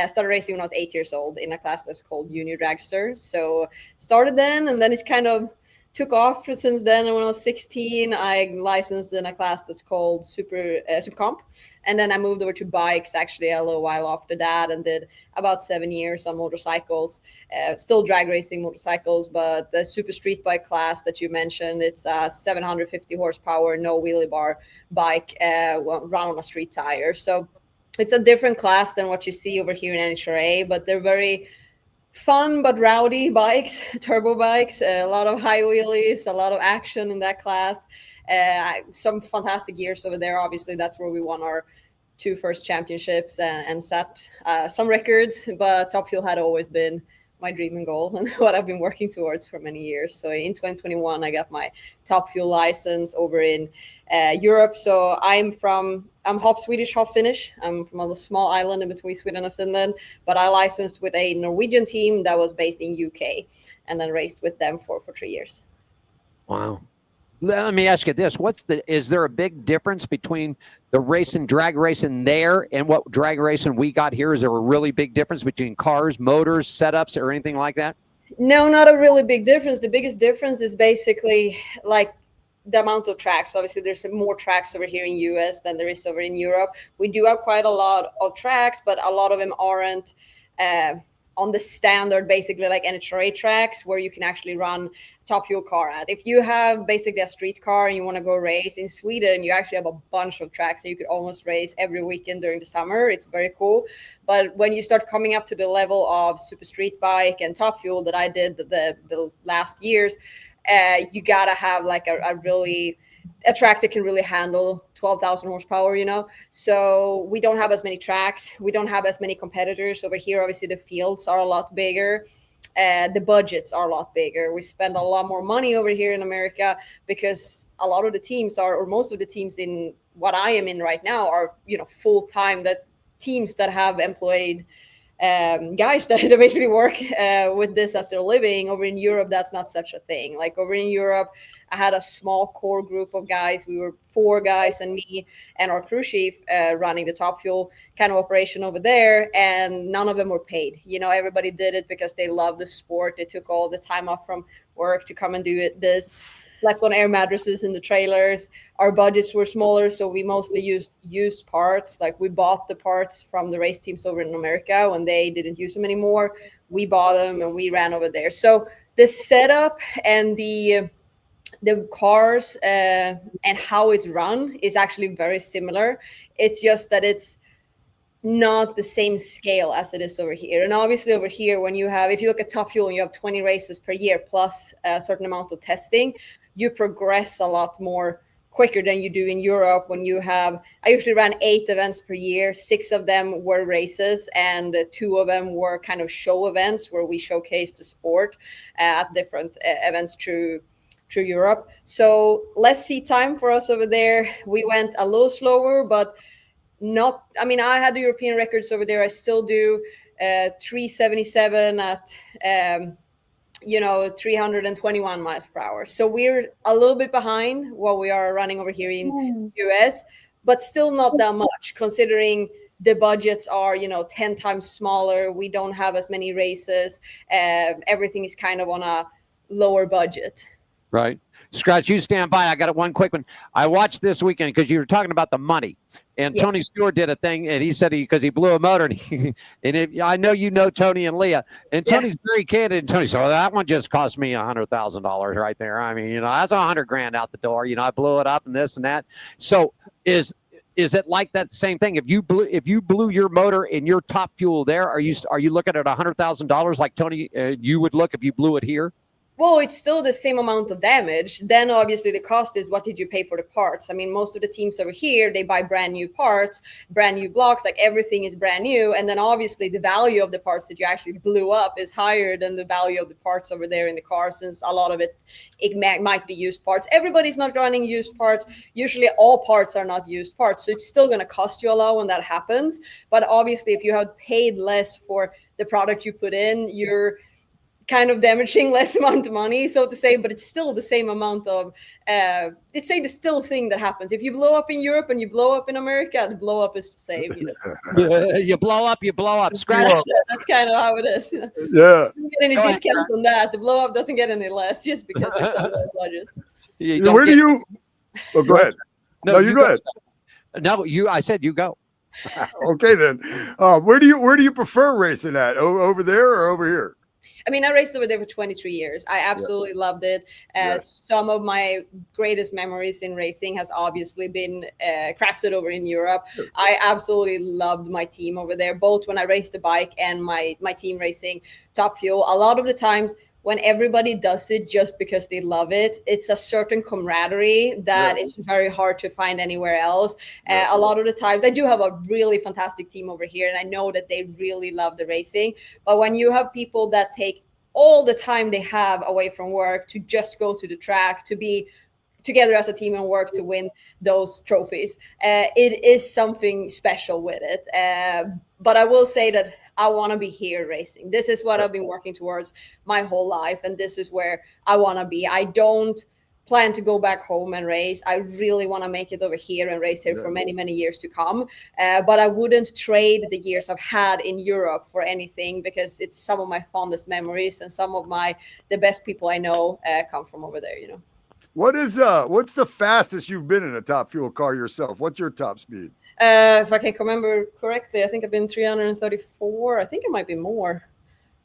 Speaker 9: Started racing when I was 8 years old in a class that's called Junior Dragster. So started then, and then it's kind of took off since then. And when I was 16, I licensed in a class that's called Super Comp. And then I moved over to bikes actually a little while after that and did about 7 years on motorcycles, still drag racing motorcycles, but the Super Street Bike class that you mentioned, it's a 750 horsepower, no wheelie bar bike run on a street tire. So it's a different class than what you see over here in NHRA, but they're very fun but rowdy bikes, turbo bikes, a lot of high wheelies, a lot of action in that class. Some fantastic years over there. Obviously, that's where we won our 2 first championships and set some records. But Top Fuel had always been my dream and goal and what I've been working towards for many years. So in 2021, I got my Top Fuel license over in Europe. So I'm half Swedish, half Finnish. I'm from a small island in between Sweden and Finland, but I licensed with a Norwegian team that was based in UK and then raced with them for 3 years.
Speaker 3: Wow. Let me ask you this. Is there a big difference between the racing, drag racing there and what drag racing we got here? Is there a really big difference between cars, motors, setups, or anything like that?
Speaker 9: No, not a really big difference. The biggest difference is basically like the amount of tracks. Obviously, there's more tracks over here in US than there is over in Europe. We do have quite a lot of tracks, but a lot of them aren't on the standard, basically like NHRA tracks where you can actually run Top Fuel car at. If you have basically a street car and you want to go race in Sweden, you actually have a bunch of tracks that you could almost race every weekend during the summer. It's very cool. But when you start coming up to the level of Super Street Bike and Top Fuel that I did the last years, you gotta have like a track that can really handle 12,000 horsepower, So we don't have as many tracks. We don't have as many competitors over here. Obviously, the fields are a lot bigger. The budgets are a lot bigger. We spend a lot more money over here in America because a lot of the teams or most of the teams in what I am in right now are, full-time teams that have employed guys that basically work with this as their living. Over in Europe, that's not such a thing. Like over in Europe, I had a small core group of guys. We were 4 guys and me and our crew chief running the Top Fuel kind of operation over there. And none of them were paid. Everybody did it because they love the sport. They took all the time off from work to come and do this. Slept on air mattresses in the trailers. Our budgets were smaller, so we mostly used parts. Like we bought the parts from the race teams over in America when they didn't use them anymore. We bought them and we ran over there. So the setup and the cars and how it's run is actually very similar. It's just that it's not the same scale as it is over here. And obviously over here, if you look at Top Fuel and you have 20 races per year plus a certain amount of testing, you progress a lot more quicker than you do in Europe. When you have, I usually ran 8 events per year. 6 of them were races, and 2 of them were kind of show events where we showcase the sport at different events through Europe. So less seat time for us over there. We went a little slower, but not, I mean, I had the European records over there. I still do 377 at 321 miles per hour. So we're a little bit behind what we are running over here in US, but still not that much considering the budgets are 10 times smaller. We don't have as many races. Everything is kind of on a lower budget.
Speaker 3: Right. Skratch, you stand by. I got one quick one. I watched this weekend because you were talking about the money. And
Speaker 9: Yeah.
Speaker 3: Tony Stewart did a thing, and he said because he blew a motor. And I know Tony and Leah. And Tony's very candid. And Tony said, well, that one just cost me $100,000 right there. I mean, that's $100,000 out the door. I blew it up and this and that. So is it like that same thing? If you blew your motor in your top fuel there, are you looking at $100,000 like Tony you would look if you blew it here?
Speaker 9: Well, it's still the same amount of damage. Then obviously the cost is what did you pay for the parts? I mean, most of the teams over here, they buy brand new parts, brand new blocks, like everything is brand new. And then obviously the value of the parts that you actually blew up is higher than the value of the parts over there in the car, since a lot of it might be used parts. Everybody's not running used parts. Usually all parts are not used parts. So it's still going to cost you a lot when that happens. But obviously if you have paid less for the product you put in, you're kind of damaging less amount of money, so to say, but it's still the same amount of it's the still thing that happens. If you blow up in Europe and you blow up in America, the blow up is the same.
Speaker 3: You blow up. Skratch.
Speaker 9: That's kind of how it is.
Speaker 5: Yeah.
Speaker 9: You don't get any discount on that. The blow up doesn't get any less just because it's on low budgets.
Speaker 5: Where do you? Oh, go ahead. No, you go ahead.
Speaker 3: No, I said you go.
Speaker 5: Okay, then. Where do you prefer racing at? Over there or over here?
Speaker 9: I mean, I raced over there for 23 years. I absolutely loved it. Some of my greatest memories in racing has obviously been crafted over in Europe. I absolutely loved my team over there, both when I raced the bike and my team racing Top Fuel. A lot of the times when everybody does it just because they love it, it's a certain camaraderie that is very hard to find anywhere else. A lot of the times, I do have a really fantastic team over here, and I know that they really love the racing. But when you have people that take all the time they have away from work to just go to the track, to be together as a team and work to win those trophies, it is something special with it. But I will say that I want to be here racing. This is what I've been working towards my whole life, and this is where I want to be. I don't plan to go back home and race. I really want to make it over here and race here for many, many years to come. But I wouldn't trade the years I've had in Europe for anything, because it's some of my fondest memories, and some of the best people I know come from over there,
Speaker 5: What's the fastest you've been in a Top Fuel car yourself? What's your top speed?
Speaker 9: If I can remember correctly, I think I've been 334. I think it might be more.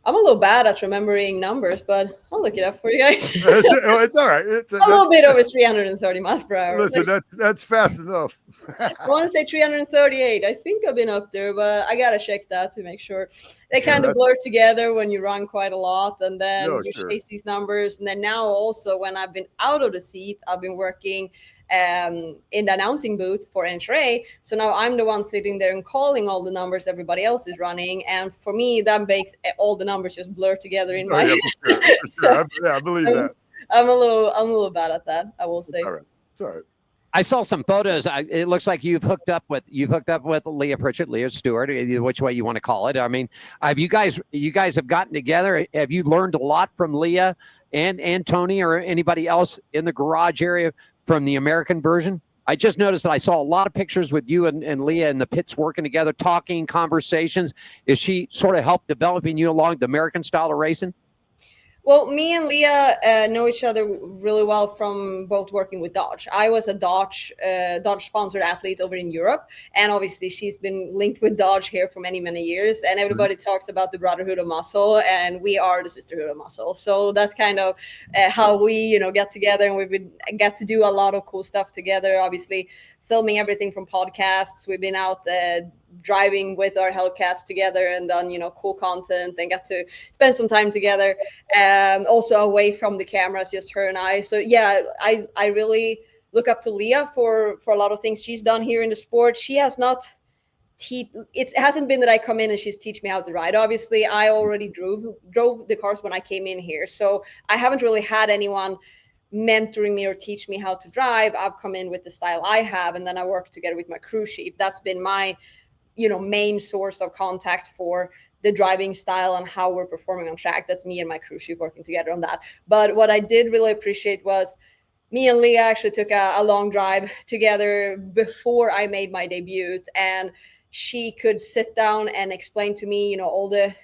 Speaker 9: I'm a little bad at remembering numbers, but I'll look it up for you guys.
Speaker 5: It's all right. It's
Speaker 9: a little bit over 330 miles per hour.
Speaker 5: Listen, that's fast enough.
Speaker 9: I want to say 338. I think I've been up there, but I gotta check that to make sure. They kind of blur together when you run quite a lot, and then you chase these numbers. And then now also, when I've been out of the seat, I've been working in the announcing booth for NHRA. So now I'm the one sitting there and calling all the numbers everybody else is running. And for me, that makes all the numbers just blur together in my head.
Speaker 5: For sure. I believe that.
Speaker 9: I'm a little bad at that, I will say.
Speaker 5: It's all right.
Speaker 3: I saw some photos. It looks like you've hooked up with Leah Pritchett, Leah Stewart, which way you want to call it. I mean, have you guys have gotten together? Have you learned a lot from Leah and Tony or anybody else in the garage area from the American version? I just noticed that I saw a lot of pictures with you and Leah in the pits working together, talking, conversations. Is she sort of helped developing you along the American style of racing?
Speaker 9: Well, me and Leah know each other really well from both working with Dodge. I was a Dodge sponsored athlete over in Europe, and obviously she's been linked with Dodge here for many, many years. And everybody talks about the brotherhood of muscle, and we are the sisterhood of muscle. So that's kind of how we, get together, and we've get to do a lot of cool stuff together. Obviously, filming everything from podcasts. We've been out driving with our Hellcats together and done, cool content and got to spend some time together. Also away from the cameras, just her and I. So yeah, I really look up to Leah for a lot of things she's done here in the sport. She has not it hasn't been that I come in and she's teach me how to ride. Obviously, I already drove the cars when I came in here, so I haven't really had anyone mentoring me or teach me how to drive. I've come in with the style I have, and then I work together with my crew chief. That's been my main source of contact for the driving style and how we're performing on track. That's me and my crew chief working together on that. But what I did really appreciate was me and Leah actually took a long drive together before I made my debut, and she could sit down and explain to me, all the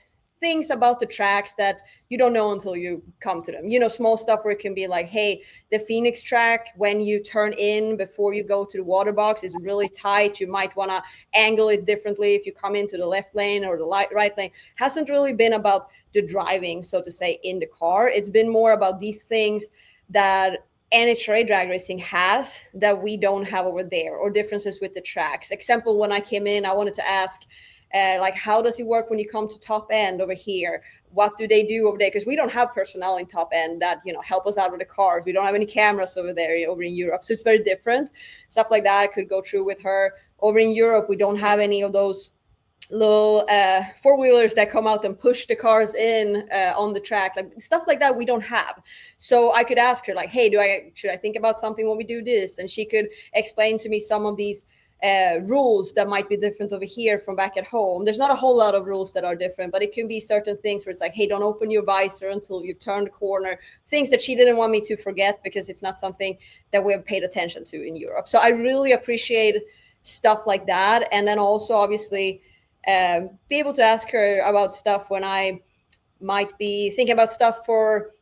Speaker 9: things about the tracks that you don't know until you come to them. Small stuff where it can be like, hey, the Phoenix track, when you turn in before you go to the water box, is really tight. You might want to angle it differently if you come into the left lane or the right lane. Hasn't really been about the driving, so to say, in the car. It's been more about these things that NHRA drag racing has that we don't have over there, or differences with the tracks. Example, when I came in, I wanted to ask, how does it work when you come to top end over here? What do they do over there? Because we don't have personnel in top end that, help us out with the cars. We don't have any cameras over there over in Europe. So it's very different. Stuff like that I could go through with her. Over in Europe, we don't have any of those little four-wheelers that come out and push the cars in on the track, like stuff like that we don't have. So I could ask her, like, hey, should I think about something when we do this? And she could explain to me some of these rules that might be different over here from back at home. There's not a whole lot of rules that are different, but it can be certain things where it's like, hey, don't open your visor until you've turned the corner. Things that she didn't want me to forget because it's not something that we have paid attention to in Europe. So I really appreciate stuff like that. And then also, obviously, be able to ask her about stuff when I might be thinking about stuff for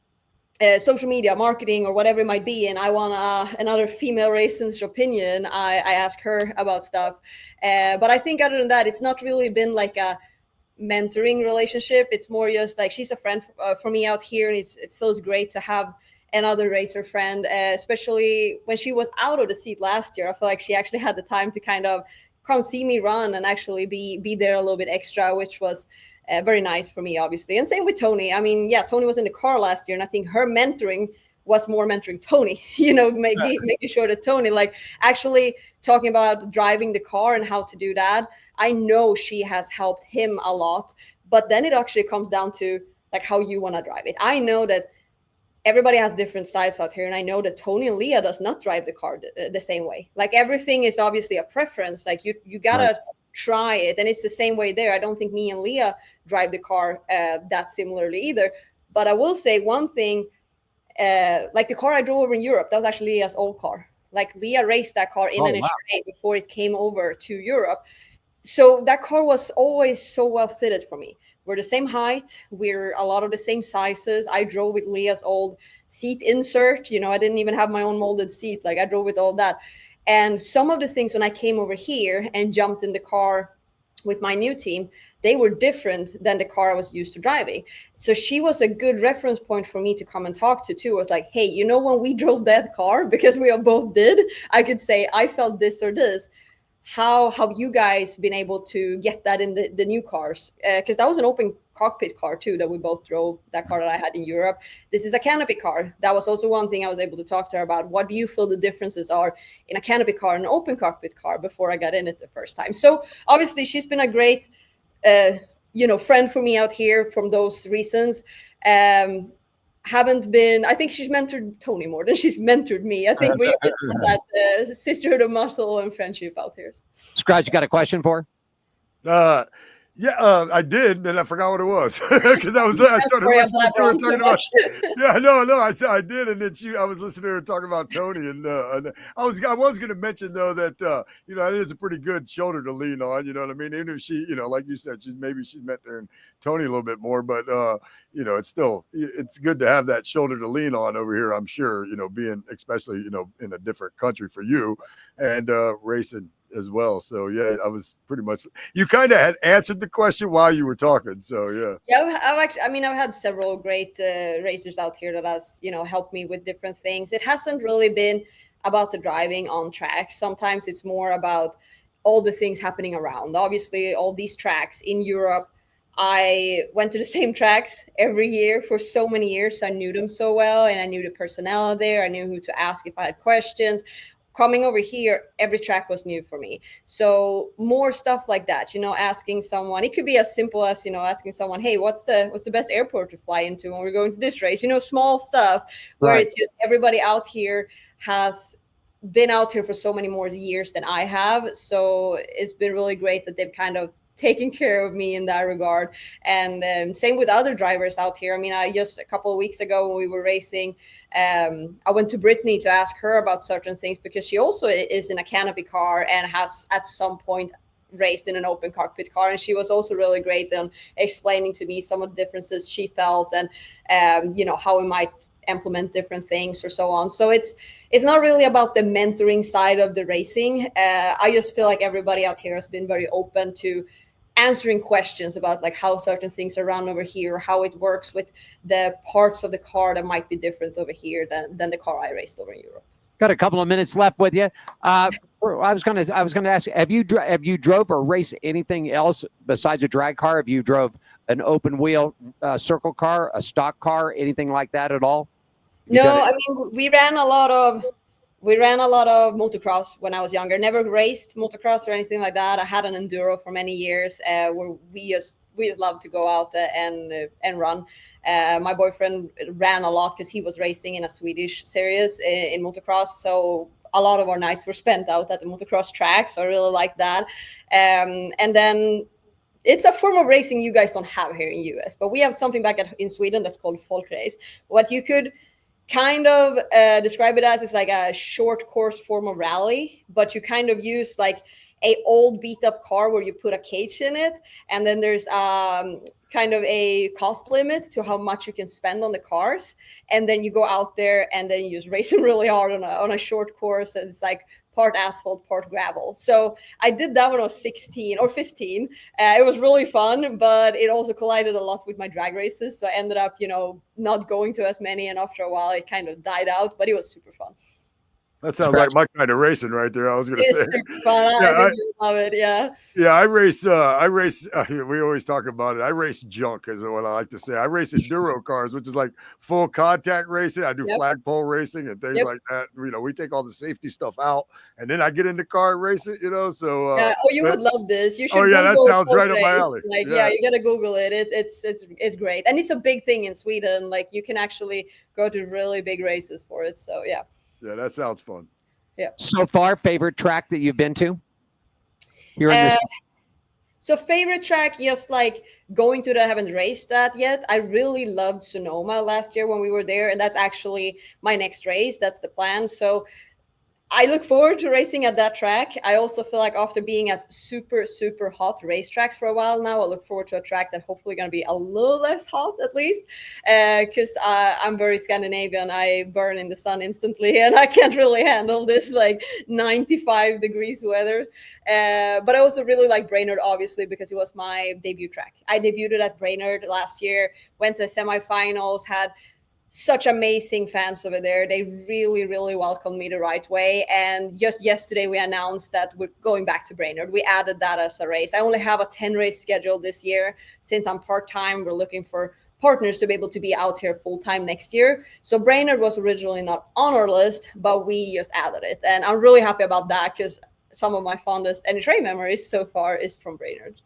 Speaker 9: social media marketing or whatever it might be, and I want another female racer's opinion. I ask her about stuff, but I think other than that, it's not really been like a mentoring relationship. It's more just like she's a friend for me out here, and it feels great to have another racer friend, especially when she was out of the seat last year. I feel like she actually had the time to kind of come see me run and actually be there a little bit extra, which was very nice for me, obviously. And same with Tony. I mean, yeah, Tony was in the car last year, and I think her mentoring was more mentoring Tony, maybe making sure that Tony, like, actually talking about driving the car and how to do that. I know she has helped him a lot, but then it actually comes down to like how you want to drive it. I know that everybody has different styles out here, and I know that Tony and Leah does not drive the car the same way. Like, everything is obviously a preference. Like, you gotta try it, and it's the same way there. I don't think me and Leah drive the car that similarly either. But I will say one thing, like the car I drove over in Europe, that was actually Leah's old car. Like, Leah raced that car in NHRA before it came over to Europe. So that car was always so well fitted for me. We're the same height. We're a lot of the same sizes. I drove with Leah's old seat insert. I didn't even have my own molded seat. Like, I drove with all that. And some of the things when I came over here and jumped in the car with my new team, they were different than the car I was used to driving. So she was a good reference point for me to come and talk to too. I was like, hey, when we drove that car, because we both did, I could say, I felt this or this. How have you guys been able to get that in the new cars? Because that was an open cockpit car too that we both drove, that car that I had in Europe. This is a canopy car. That was also one thing I was able to talk to her about. What do you feel the differences are in a canopy car and an open cockpit car before I got in it the first time? So obviously she's been a great friend for me out here from those reasons. I think she's mentored Tony more than she's mentored me. I think we have that sisterhood of muscle and friendship out here.
Speaker 3: Skratch, you got a question for her?
Speaker 5: I did, and I forgot what it was because I started listening to her talking about. I did, and then I was listening to her talking about Tony, and I was going to mention though that it is a pretty good shoulder to lean on. You know what I mean? Even if she, like you said, she's mentoring Tony a little bit more, but it's good to have that shoulder to lean on over here. I'm sure, being especially in a different country for you and racing as well. So yeah, I was pretty much, you kind of had answered the question while you were talking. So yeah.
Speaker 9: I've had several great racers out here that has, helped me with different things. It hasn't really been about the driving on track. Sometimes it's more about all the things happening around. Obviously, all these tracks in Europe, I went to the same tracks every year for so many years. I knew them so well, and I knew the personnel there. I knew who to ask if I had questions. Coming over here, every track was new for me. So more stuff like that, asking someone, it could be as simple as, asking someone, hey, what's the best airport to fly into when we're going to this race? Small stuff where
Speaker 3: Right.
Speaker 9: it's just everybody out here has been out here for so many more years than I have. So it's been really great that they've kind of taken care of me in that regard. And same with other drivers out here. I mean, I just a couple of weeks ago when we were racing, I went to Brittany to ask her about certain things because she also is in a canopy car and has at some point raced in an open cockpit car, and she was also really great on explaining to me some of the differences she felt and how we might implement different things or so on. So it's not really about the mentoring side of the racing. I just feel like everybody out here has been very open to answering questions about like how certain things are run over here, how it works with the parts of the car that might be different over here than the car I raced over in Europe.
Speaker 3: Got a couple of minutes left with you. I was going to ask, have you drove or raced anything else besides a drag car? Have you drove an open wheel circle car, a stock car, anything like that at all?
Speaker 9: No, I mean, we ran a lot of motocross when I was younger. Never raced motocross or anything like that. I had an enduro for many years where we just loved to go out and run. My boyfriend ran a lot because he was racing in a Swedish series in motocross. So a lot of our nights were spent out at the motocross track. So I really like that. And then it's a form of racing you guys don't have here in US, but we have something back in Sweden that's called folkrace. What you could kind of describe it as is like a short course form of rally, but you kind of use like a old beat up car where you put a cage in it, and then there's kind of a cost limit to how much you can spend on the cars, and then you go out there and then you just race them really hard on a short course, and it's like part asphalt, part gravel. So I did that when I was 16 or 15. It was really fun, but it also collided a lot with my drag races. So I ended up, not going to as many. And after a while, it kind of died out, but it was super fun.
Speaker 5: That sounds like my kind of racing right there. I was going to say.
Speaker 9: Super fun.
Speaker 5: Yeah,
Speaker 9: I think you love it. Yeah.
Speaker 5: Yeah, I race. We always talk about it. I race junk, is what I like to say. I race enduro cars, which is like full contact racing. I do flagpole racing and things like that. We take all the safety stuff out, and then I get into car racing. So.
Speaker 9: You would love this. You should.
Speaker 5: Oh yeah, that
Speaker 9: Google
Speaker 5: sounds right up my alley.
Speaker 9: Like you gotta Google it. It's great, and it's a big thing in Sweden. Like you can actually go to really big races for it. So yeah.
Speaker 5: Yeah, that sounds fun.
Speaker 9: Yeah.
Speaker 3: So far, favorite track that you've been to? You're in this.
Speaker 9: So favorite track, just like going to that, I haven't raced that yet. I really loved Sonoma last year when we were there, and that's actually my next race. That's the plan. So I look forward to racing at that track. I also feel like after being at super, super hot racetracks for a while now, I look forward to a track that hopefully going to be a little less hot at least, because I'm very Scandinavian. I burn in the sun instantly, and I can't really handle this like 95 degrees weather. But I also really like Brainerd, obviously, because it was my debut track. I debuted at Brainerd last year, went to semifinals, had such amazing fans over there. They really, really welcomed me the right way. And just yesterday, we announced that we're going back to Brainerd. We added that as a race. I only have a 10 race schedule this year. Since I'm part-time, we're looking for partners to be able to be out here full-time next year. So Brainerd was originally not on our list, but we just added it. And I'm really happy about that because some of my fondest NHRA memories so far is from Brainerd.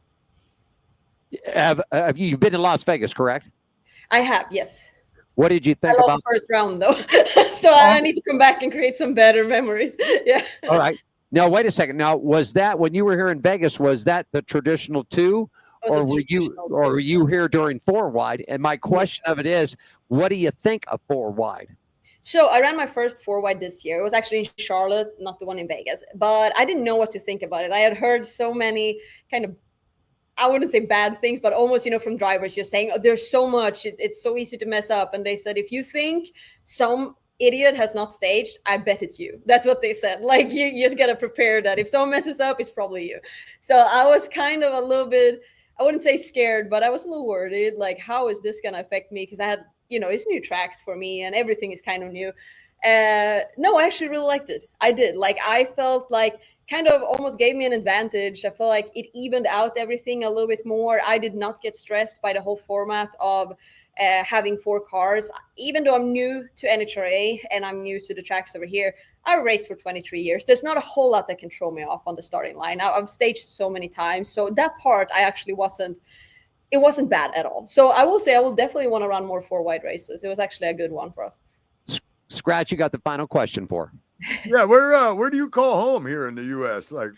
Speaker 3: Have you've been to Las Vegas, correct?
Speaker 9: I have, yes.
Speaker 3: What did you think
Speaker 9: I lost
Speaker 3: about
Speaker 9: first round though, so I need to come back and create some better memories. Yeah.
Speaker 3: All right. Now wait a second. Now was that when you were here in Vegas? Was that the traditional two, or were you here during four wide? And my question of it is, what do you think of four wide?
Speaker 9: So I ran my first four wide this year. It was actually in Charlotte, not the one in Vegas. But I didn't know what to think about it. I had heard so many kind of, I wouldn't say bad things, but almost, from drivers just saying, oh, there's so much, it's so easy to mess up. And they said, if you think some idiot has not staged, I bet it's you. That's what they said. Like, you just got to prepare that if someone messes up, it's probably you. So I was kind of a little bit, I wouldn't say scared, but I was a little worried. Like, how is this going to affect me? Because I had, it's new tracks for me and everything is kind of new. No, I actually really liked it. I did. Like, I felt like kind of almost gave me an advantage. I felt like it evened out everything a little bit more. I did not get stressed by the whole format of having 4 cars. Even though I'm new to NHRA and I'm new to the tracks over here, I raced for 23 years. There's not a whole lot that can throw me off on the starting line. I've staged so many times. So that part, I actually it wasn't bad at all. So I will say I will definitely want to run more 4 wide races. It was actually a good one for us.
Speaker 3: Skratch, you got the final question for.
Speaker 5: Yeah, where do you call home here in the U.S.? Like,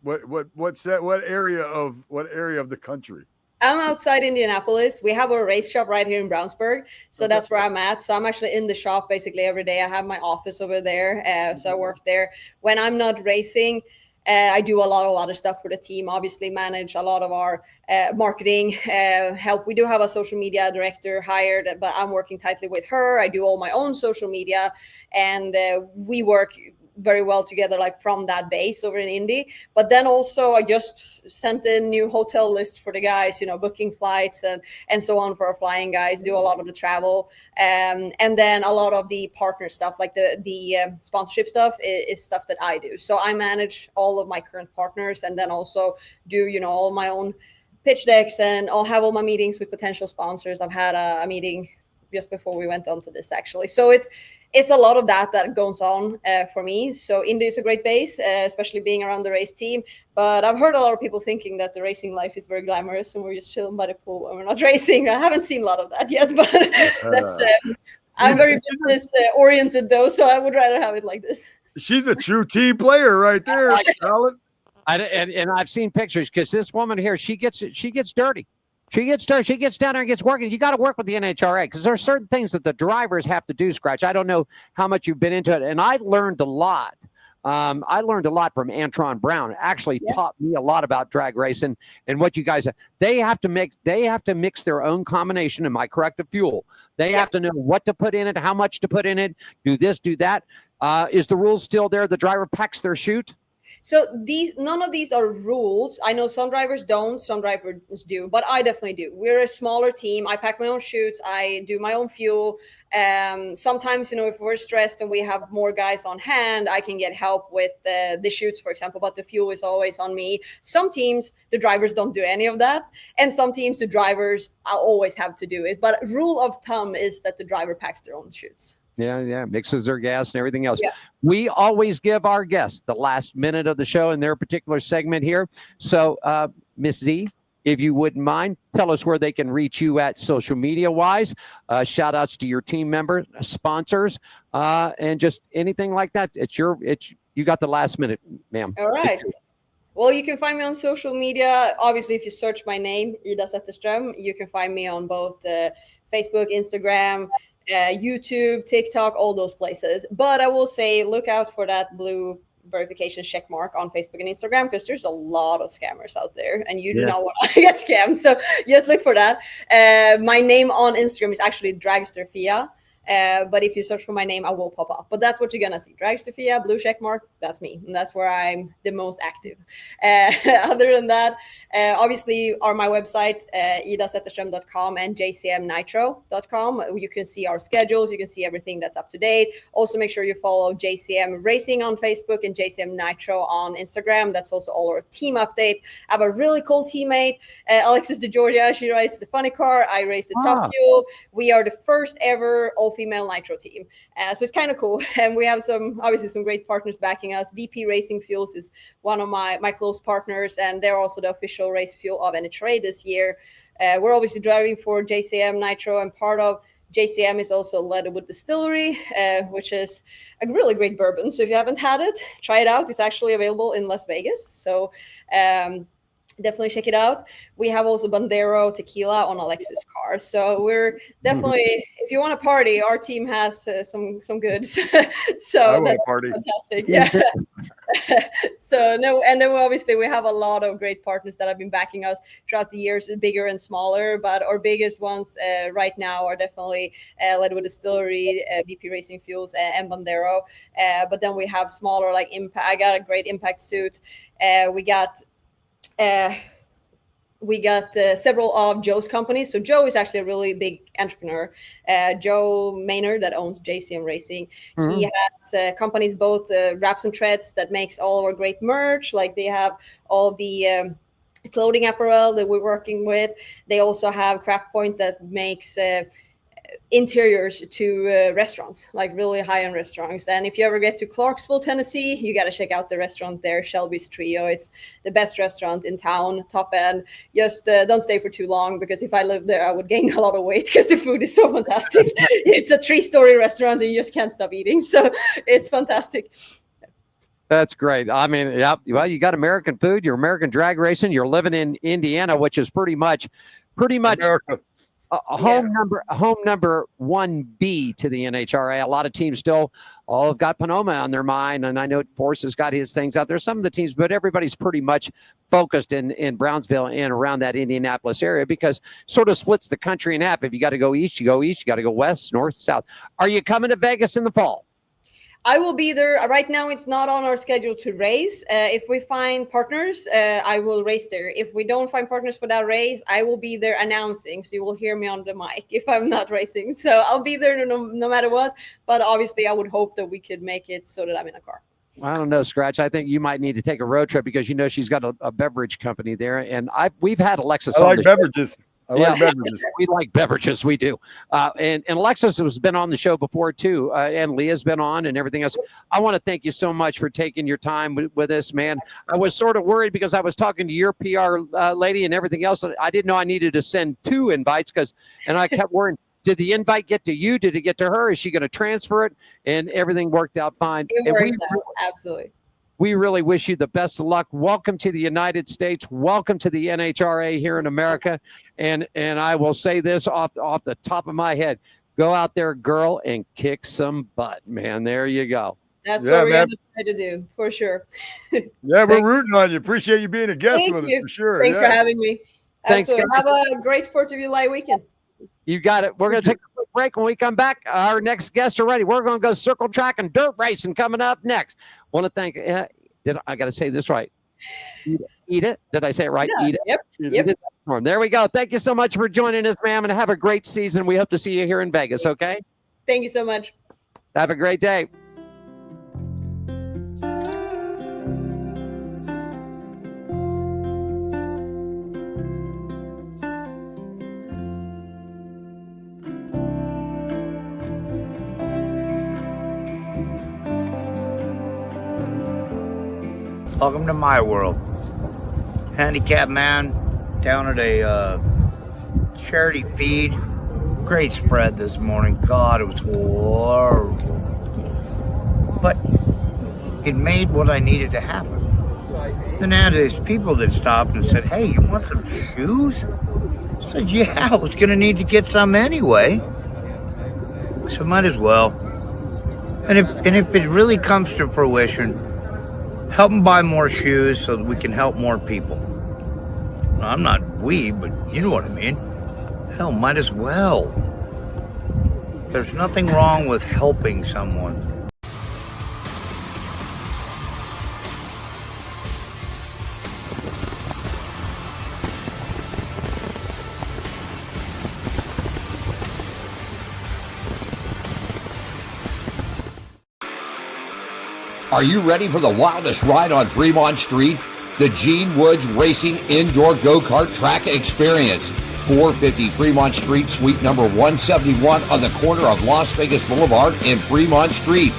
Speaker 5: what area of the country?
Speaker 9: I'm outside Indianapolis. We have a race shop right here in Brownsburg, so
Speaker 5: Okay.
Speaker 9: that's where I'm at. So I'm actually in the shop basically every day. I have my office over there, so I work there. When I'm not racing, I do a lot of other stuff for the team. Obviously, manage a lot of our marketing, help. We do have a social media director hired, but I'm working tightly with her. I do all my own social media, and we work very well together, like from that base over in Indy. But then also I just sent in new hotel lists for the guys, booking flights and so on for our flying guys, do a lot of the travel. And then a lot of the partner stuff, like the sponsorship stuff is stuff that I do. So I manage all of my current partners and then also do, all my own pitch decks, and I'll have all my meetings with potential sponsors. I've had a meeting just before we went on to this actually. So it's a lot of that goes on for me. So Indy is a great base, especially being around the race team. But I've heard a lot of people thinking that the racing life is very glamorous and we're just chilling by the pool and we're not racing. I haven't seen a lot of that yet, but that's I'm very business oriented though, so I would rather have it like this.
Speaker 5: She's a true team player right there, Alan.
Speaker 3: And I've seen pictures because this woman here, she gets dirty. She gets dirty. She gets down there and gets working. You got to work with the NHRA because there are certain things that the drivers have to do, Skratch. I don't know how much you've been into it. And I learned a lot. I learned a lot from Antron Brown. Actually taught me a lot about drag racing and what you guys they have to mix their own combination. Am I correct? Of fuel. They have to know what to put in it, how much to put in it, do this, do that. Is the rules still there? The driver packs their chute.
Speaker 9: So none of these are rules. I know some drivers don't, some drivers do, but I definitely do. We're a smaller team. I pack my own chutes. I do my own fuel. Sometimes, if we're stressed and we have more guys on hand, I can get help with the chutes, for example, but the fuel is always on me. Some teams, the drivers don't do any of that. And some teams, the drivers always have to do it. But rule of thumb is that the driver packs their own chutes.
Speaker 3: Yeah. Mixes their gas and everything else.
Speaker 9: Yeah.
Speaker 3: We always give our guests the last minute of the show in their particular segment here. So, Miss Z, if you wouldn't mind, tell us where they can reach you at social media wise. Shout outs to your team members, sponsors, and just anything like that. You got the last minute, ma'am.
Speaker 9: All right. Well, you can find me on social media. Obviously, if you search my name, Ida Zetterstrom, you can find me on both Facebook, Instagram, YouTube, TikTok, all those places. But I will say, look out for that blue verification check mark on Facebook and Instagram because there's a lot of scammers out there and you do not want to get scammed. So just look for that. My name on Instagram is actually Dragsterfia. But if you search for my name, I will pop up. But that's what you're going to see. Dragsterfia, blue check mark, that's me. And that's where I'm the most active. Other than that, obviously, on my website, idazetterstrom.com and jcmnitro.com. You can see our schedules. You can see everything that's up to date. Also, make sure you follow JCM Racing on Facebook and JCM Nitro on Instagram. That's also all our team update. I have a really cool teammate, Alexis DeGeorgia. She races the funny car. I race the Top Fuel. We are the first ever all-female nitro team. So it's kind of cool. And we have some great partners backing us. VP Racing Fuels is one of my close partners, and they're also the official race fuel of NHRA this year. We're obviously driving for JCM Nitro, and part of JCM is also Leatherwood Distillery, which is a really great bourbon. So if you haven't had it, try it out. It's actually available in Las Vegas. So definitely check it out. We have also Bandero tequila on Alexis' car. So we're definitely, if you want to party, our team has some goods. So that's party. Fantastic. Yeah. So no, and then obviously we have a lot of great partners that have been backing us throughout the years, bigger and smaller. But our biggest ones right now are definitely Leadwood Distillery, VP Racing Fuels, and Bandero. But then we have smaller like Impact. I got a great Impact suit. We got we got several of Joe's companies. So Joe is actually a really big entrepreneur. Joe Maynard that owns JCM Racing.
Speaker 3: Mhm.
Speaker 9: He has companies, both Wraps and Treads that makes all our great merch. Like they have all the clothing apparel that we're working with. They also have Craft Point that makes interiors to restaurants, like really high-end restaurants. And if you ever get to Clarksville, Tennessee, you got to check out the restaurant there, Shelby's Trio. It's the best restaurant in town, top end. Just don't stay for too long, because if I lived there, I would gain a lot of weight because the food is so fantastic. It's a 3-story restaurant and you just can't stop eating. So it's fantastic.
Speaker 3: That's great. I mean, yeah. Well, you got American food, you're American drag racing, you're living in Indiana, which is pretty much
Speaker 5: America.
Speaker 3: home number 1B to the NHRA. A lot of teams still all have got Panoma on their mind, and I know Force has got his things out there. Some of the teams, but everybody's pretty much focused in Brownsville and around that Indianapolis area, because sort of splits the country in half. If you got to go east, you go east. You got to go west, north, south. Are you coming to Vegas in the fall?
Speaker 9: I will be there. Right now, it's not on our schedule to race. If we find partners, I will race there. If we don't find partners for that race, I will be there announcing. So you will hear me on the mic if I'm not racing. So I'll be there no matter what. But obviously, I would hope that we could make it so that I'm in a car.
Speaker 3: I don't know, Skratch. I think you might need to take a road trip, because she's got a beverage company there, and we've had Alexis.
Speaker 5: I
Speaker 3: on
Speaker 5: like
Speaker 3: the
Speaker 5: beverages.
Speaker 3: show.
Speaker 5: I like beverages.
Speaker 3: We like beverages. We do. And Alexis has been on the show before too. And Leah's been on and everything else. I want to thank you so much for taking your time with us, man. I was sort of worried because I was talking to your PR lady and everything else. I didn't know I needed to send 2 invites, and I kept worrying, did the invite get to you? Did it get to her? Is she going to transfer it? And everything worked out fine.
Speaker 9: It worked out. Absolutely.
Speaker 3: We really wish you the best of luck. Welcome to the United States. Welcome to the NHRA here in America. And I will say this off the top of my head. Go out there, girl, and kick some butt, man. There you go.
Speaker 9: That's what we're going to try to do, for sure.
Speaker 5: Yeah, we're rooting on you. Appreciate you being a guest with us, for sure.
Speaker 9: Thanks for having me.
Speaker 3: Thanks, guys.
Speaker 9: Have a great 4th of July weekend.
Speaker 3: You got it. We're going to take a quick break. When we come back, our next guests are ready. We're going to go circle track and dirt racing coming up next. Want to thank, I got to say this right. Eat it. Did I say it right?
Speaker 9: Yeah.
Speaker 3: Eat it.
Speaker 9: Yep.
Speaker 3: Eat it. There we go. Thank you so much for joining us, ma'am, and have a great season. We hope to see you here in Vegas, okay?
Speaker 9: Thank you so much.
Speaker 3: Have a great day.
Speaker 1: Welcome to my world. Handicapped man down at a charity feed. Great spread this morning. God, it was horrible. But it made what I needed to happen. Then I had these people that stopped and said, "Hey, you want some shoes?" I said, "Yeah, I was going to need to get some anyway. So might as well." And if it really comes to fruition, help them buy more shoes so that we can help more people. Well, I'm not but you know what I mean. Hell, might as well. There's nothing wrong with helping someone.
Speaker 2: Are you ready for the wildest ride on Fremont Street? The Gene Woods Racing Indoor Go-Kart Track Experience. 450 Fremont Street, suite number 171 on the corner of Las Vegas Boulevard and Fremont Street.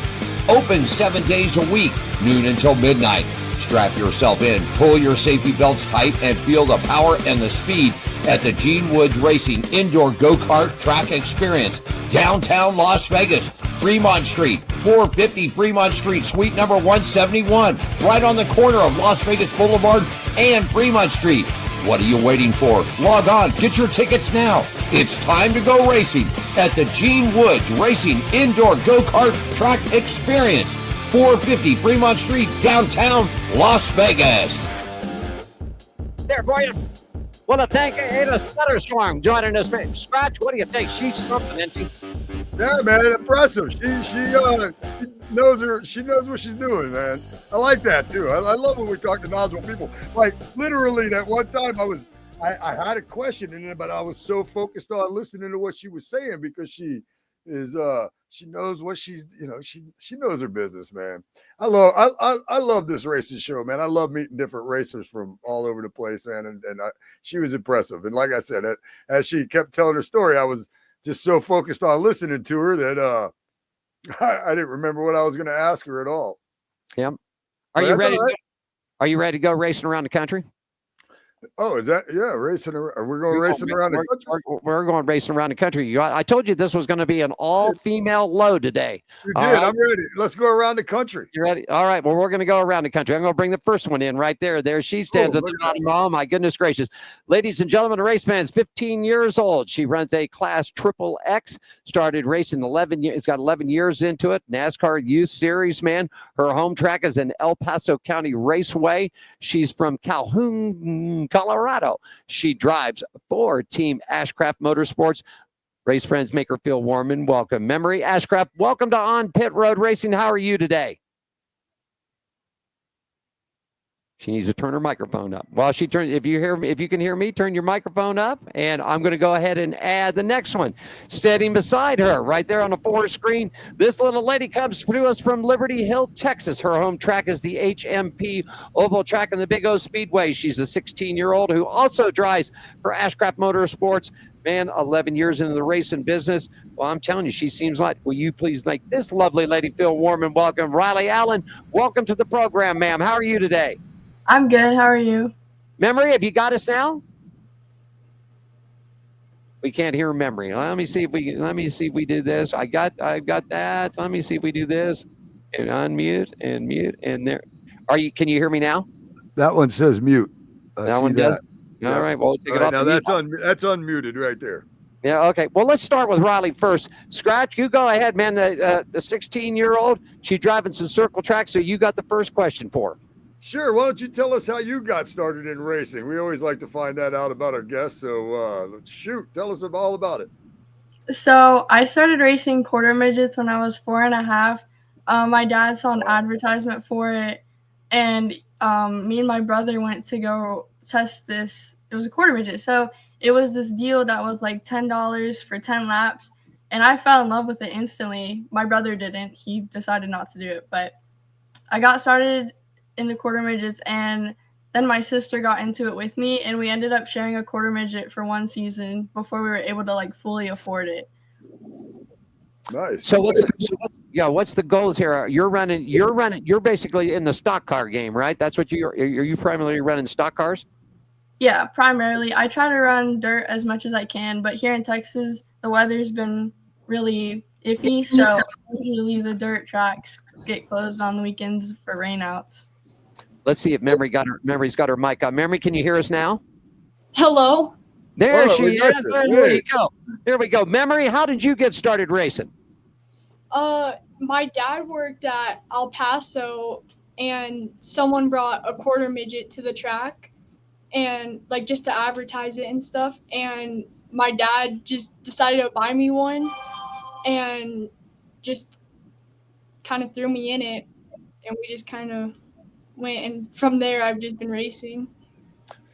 Speaker 2: Open 7 days a week, noon until midnight. Strap yourself in, pull your safety belts tight, and feel the power and the speed at the Gene Woods Racing Indoor Go-Kart Track Experience. Downtown Las Vegas, Fremont Street, 450 Fremont Street, suite number 171, right on the corner of Las Vegas Boulevard and Fremont Street. What are you waiting for? Log on, get your tickets now. It's time to go racing at the Gene Woods Racing Indoor Go-Kart Track Experience, 450 Fremont Street, downtown Las Vegas.
Speaker 3: There for you. Want to thank Ada Zetterstrom joining us. Skratch, what do you think? She's something, isn't she?
Speaker 5: Yeah, man, impressive. She knows what she's doing, man. I like that too. I love when we talk to knowledgeable people. Like literally, that one time I was I had a question in it, but I was so focused on listening to what she was saying because she is she knows what she's she knows her business, man. I love this racing show, man. I love meeting different racers from all over the place, man. And she was impressive. And like I said, as she kept telling her story, I was just so focused on listening to her that I didn't remember what I was going to ask her at all.
Speaker 3: Yep. Are you ready? Are you ready to go racing around the country?
Speaker 5: Oh, is that racing? We're going racing around the country.
Speaker 3: We're going racing around the country. I told you this was going to be an all-female load today.
Speaker 5: You did. Right. I'm ready. Let's go around the country.
Speaker 3: You ready? All right. Well, we're going to go around the country. I'm going to bring the first one in right there. There she stands at the bottom. Oh, my goodness gracious. Ladies and gentlemen, race fans, 15 years old. She runs a Class Triple X. Started racing 11 years. It's got 11 years into it. NASCAR Youth Series, man. Her home track is in El Paso County Raceway. She's from Calhoun, Colorado. She drives for Team Ashcraft Motorsports. Race friends make her feel warm and welcome. Memarie, Ashcraft, welcome to On Pit Road Racing. How are you today? She needs to turn her microphone up. While she turns, if you can hear me, turn your microphone up, and I'm going to go ahead and add the next one. Standing beside her, right there on the forward screen, this little lady comes to us from Liberty Hill, Texas. Her home track is the HMP Oval Track in the Big O Speedway. She's a 16-year-old who also drives for Ashcraft Motorsports. Man, 11 years into the racing business. Well, I'm telling you, she seems like, will you please make this lovely lady feel warm and welcome? Riley Allen, welcome to the program, ma'am. How are you today?
Speaker 10: I'm good. How are you?
Speaker 3: Memarie, have you got us now? We can't hear Memarie. Let me see if we do this. I got that. Let me see if we do this. And unmute and mute and there. Can you hear me now?
Speaker 5: That one says mute.
Speaker 3: That one does. All right. Well, we'll take it off.
Speaker 5: Now that's unmuted right there.
Speaker 3: Yeah. Okay. Well, let's start with Riley first. Skratch, you go ahead, man. The 16-year-old, she's driving some circle tracks. So you got the first question for her.
Speaker 5: Sure. Why don't you tell us how you got started in racing? We always like to find that out about our guests. So shoot, tell us all about it.
Speaker 10: So I started racing quarter midgets when I was 4.5. My dad saw an advertisement for it, and me and my brother went to go test this. It was a quarter midget. So it was this deal that was like $10 for 10 laps. And I fell in love with it instantly. My brother didn't. He decided not to do it. But I got started in the quarter midgets, and then my sister got into it with me, and we ended up sharing a quarter midget for one season before we were able to like fully afford it.
Speaker 5: Nice.
Speaker 3: So what's the goals here? You're basically in the stock car game, right? That's what are you primarily running stock cars?
Speaker 10: Yeah, primarily. I try to run dirt as much as I can, but here in Texas, the weather's been really iffy, so usually the dirt tracks get closed on the weekends for rainouts.
Speaker 3: Let's see if Memorie's got her mic on. Memarie, can you hear us now?
Speaker 11: Hello.
Speaker 3: There she is. There you go. There we go. Memarie, how did you get started racing?
Speaker 11: My dad worked at El Paso, and someone brought a quarter midget to the track, and like just to advertise it and stuff. And my dad just decided to buy me one, and just kind of threw me in it, and we just kind of went, and from there I've just been racing.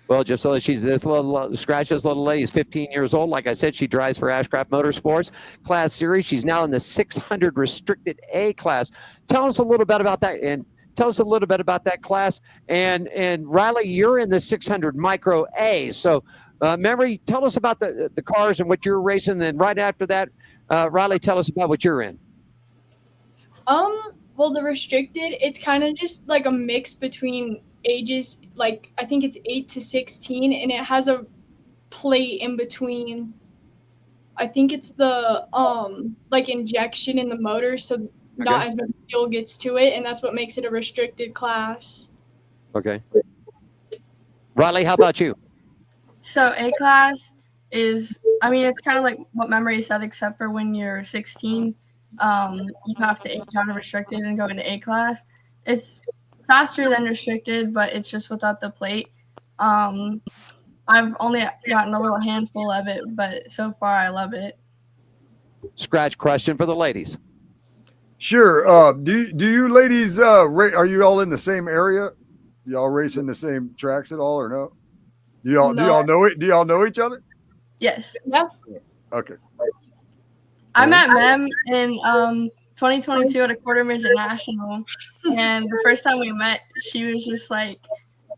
Speaker 3: Well, just so she's this little Skratch, this little lady is 15 years old. Like I said, she drives for Ashcraft Motorsports Class Series. She's now in the 600 restricted A class. Tell us a little bit about that, and tell us a little bit about that class. And Riley, you're in the 600 Micro A. So, Memarie, tell us about the cars and what you're racing. And then right after that, Riley, tell us about what you're in.
Speaker 11: Well, the restricted, it's kind of just like a mix between ages, like I think it's 8 to 16, and it has a plate in between. I think it's the like injection in the motor, so not as much fuel gets to it, and that's what makes it a restricted class.
Speaker 3: Okay. Riley, how about you?
Speaker 10: So A class is, I mean, it's kind of like what Memarie said, except for when you're 16. You have to age out of restricted and go into A class. It's faster than restricted, but it's just without the plate. I've only gotten a little handful of it, but so far I love it.
Speaker 3: Skratch, question for the ladies.
Speaker 5: Sure. Do you ladies are you all in the same area? Y'all racing the same tracks at all or no? Do y'all know it? Do y'all know each other?
Speaker 10: Yes.
Speaker 11: Yeah.
Speaker 5: Okay.
Speaker 10: I met Mem in 2022 at a quarter midget national, and the first time we met, she was just like,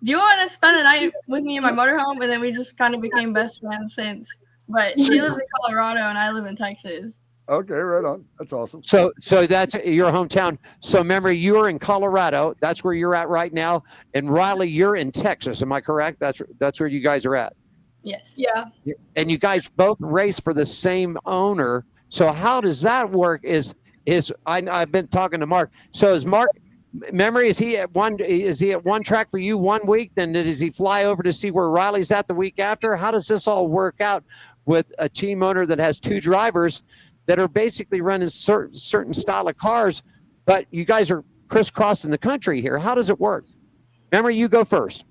Speaker 10: "Do you want to spend the night with me in my motorhome?" And then we just kind of became best friends since. But she lives in Colorado and I live in Texas.
Speaker 5: Okay, right on. That's awesome.
Speaker 3: So that's your hometown. So remember, you're in Colorado. That's where you're at right now. And Riley, you're in Texas. Am I correct? That's where you guys are at.
Speaker 10: Yes.
Speaker 11: Yeah.
Speaker 3: And you guys both race for the same owner. So how does that work? I've been talking to Mark. So is Mark Memarie, is he at one track for you 1 week? Then does he fly over to see where Riley's at the week after? How does this all work out with a team owner that has two drivers that are basically running certain style of cars, but you guys are crisscrossing the country here? How does it work? Memarie, you go first.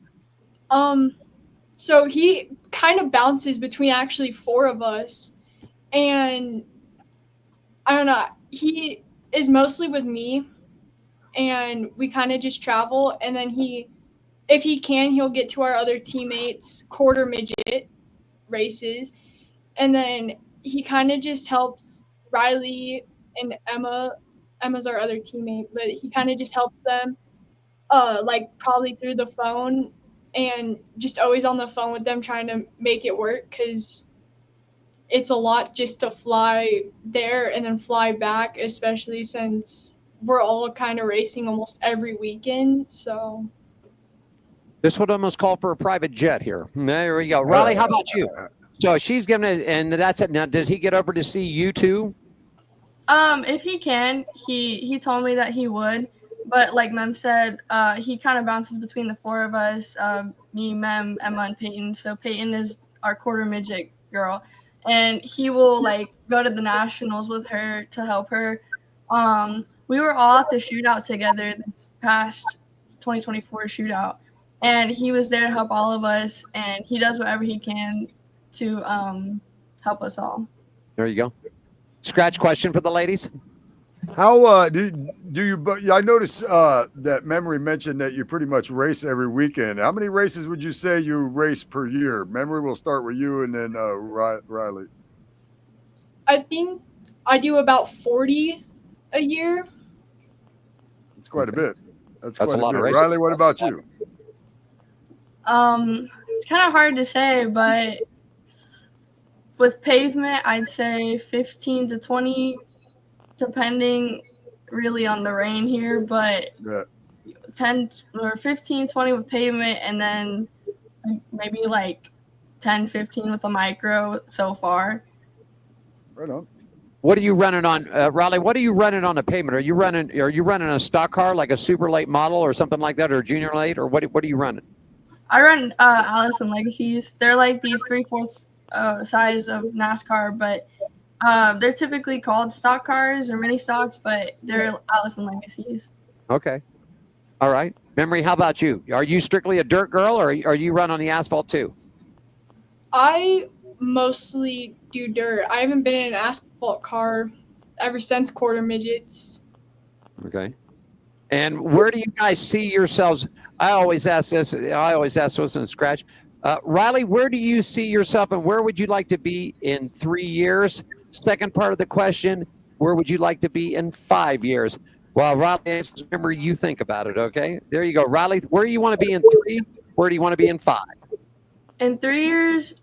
Speaker 11: So he kind of bounces between actually four of us, and I don't know. He is mostly with me, and we kind of just travel. And then if he can, he'll get to our other teammates' quarter midget races, and then he kind of just helps Riley and Emma. Emma's our other teammate, but he kind of just helps them, like probably through the phone, and just always on the phone with them trying to make it work, because it's a lot just to fly there and then fly back, especially since we're all kind of racing almost every weekend. So
Speaker 3: this would almost call for a private jet here. There we go. Riley, how about you? So she's giving it, and that's it. Now, does he get over to see you too?
Speaker 10: If he can, he told me that he would, but like Mem said, he kind of bounces between the four of us, me, Mem, Emma, and Peyton. So Peyton is our quarter midget girl, and he will like go to the nationals with her to help her. We were all at the shootout together this past 2024 shootout, and he was there to help all of us, and he does whatever he can to help us all.
Speaker 3: There you go. Skratch, question for the ladies.
Speaker 5: How do you? I noticed that Memarie mentioned that you pretty much race every weekend. How many races would you say you race per year? Memarie, we'll start with you, and then Riley.
Speaker 11: I think I do about 40 a year.
Speaker 5: That's quite a bit.
Speaker 3: That's a lot of races.
Speaker 5: Riley, what about you?
Speaker 10: It's kind of hard to say, but with pavement, I'd say 15 to 20, depending really on the rain here, but 10 or 15, 20 with pavement, and then maybe like 10, 15 with the micro so far.
Speaker 5: Right on.
Speaker 3: What are you running on, Riley? What are you running on the pavement? Are you running a stock car like a super late model or something like that, or junior late, or what are you running?
Speaker 10: I run Allison Legacies. They're like these 3/4 size of NASCAR, but they're typically called stock cars or mini stocks, but they're Allison Legacies.
Speaker 3: Okay. All right. Memarie, how about you? Are you strictly a dirt girl, or are you run on the asphalt too?
Speaker 11: I mostly do dirt. I haven't been in an asphalt car ever since quarter midgets.
Speaker 3: Okay. And where do you guys see yourselves? I always ask this in Skratch. Riley, where do you see yourself, and where would you like to be in 3 years? Second part of the question, where would you like to be in 5 years? Well, Riley answers, remember, you think about it, okay? There you go. Riley, where do you want to be in 3? Where do you want to be in 5?
Speaker 10: In 3 years,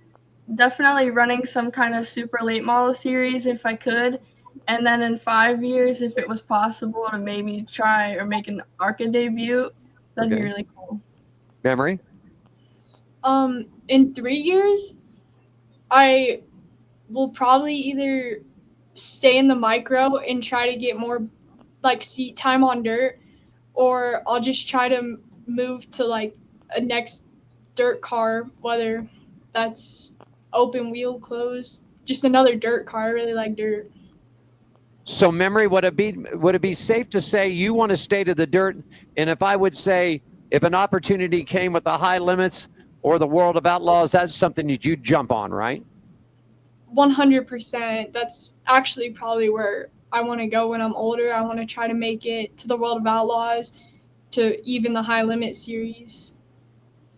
Speaker 10: definitely running some kind of super late model series if I could. And then in 5 years, if it was possible to maybe try or make an ARCA debut, that'd be really cool.
Speaker 3: Memarie?
Speaker 11: In 3 years, I will probably either stay in the micro and try to get more like seat time on dirt, or I'll just try to move to like a next dirt car, whether that's open wheel, closed, just another dirt car. I really like dirt.
Speaker 3: So, Memarie, would it be safe to say you want to stay to the dirt? And if I would say, if an opportunity came with the high limits or the World of Outlaws, that's something that you'd jump on, right?
Speaker 11: 100%. That's actually probably where I want to go when I'm older. I want to try to make it to the World of Outlaws, to even the high limit series.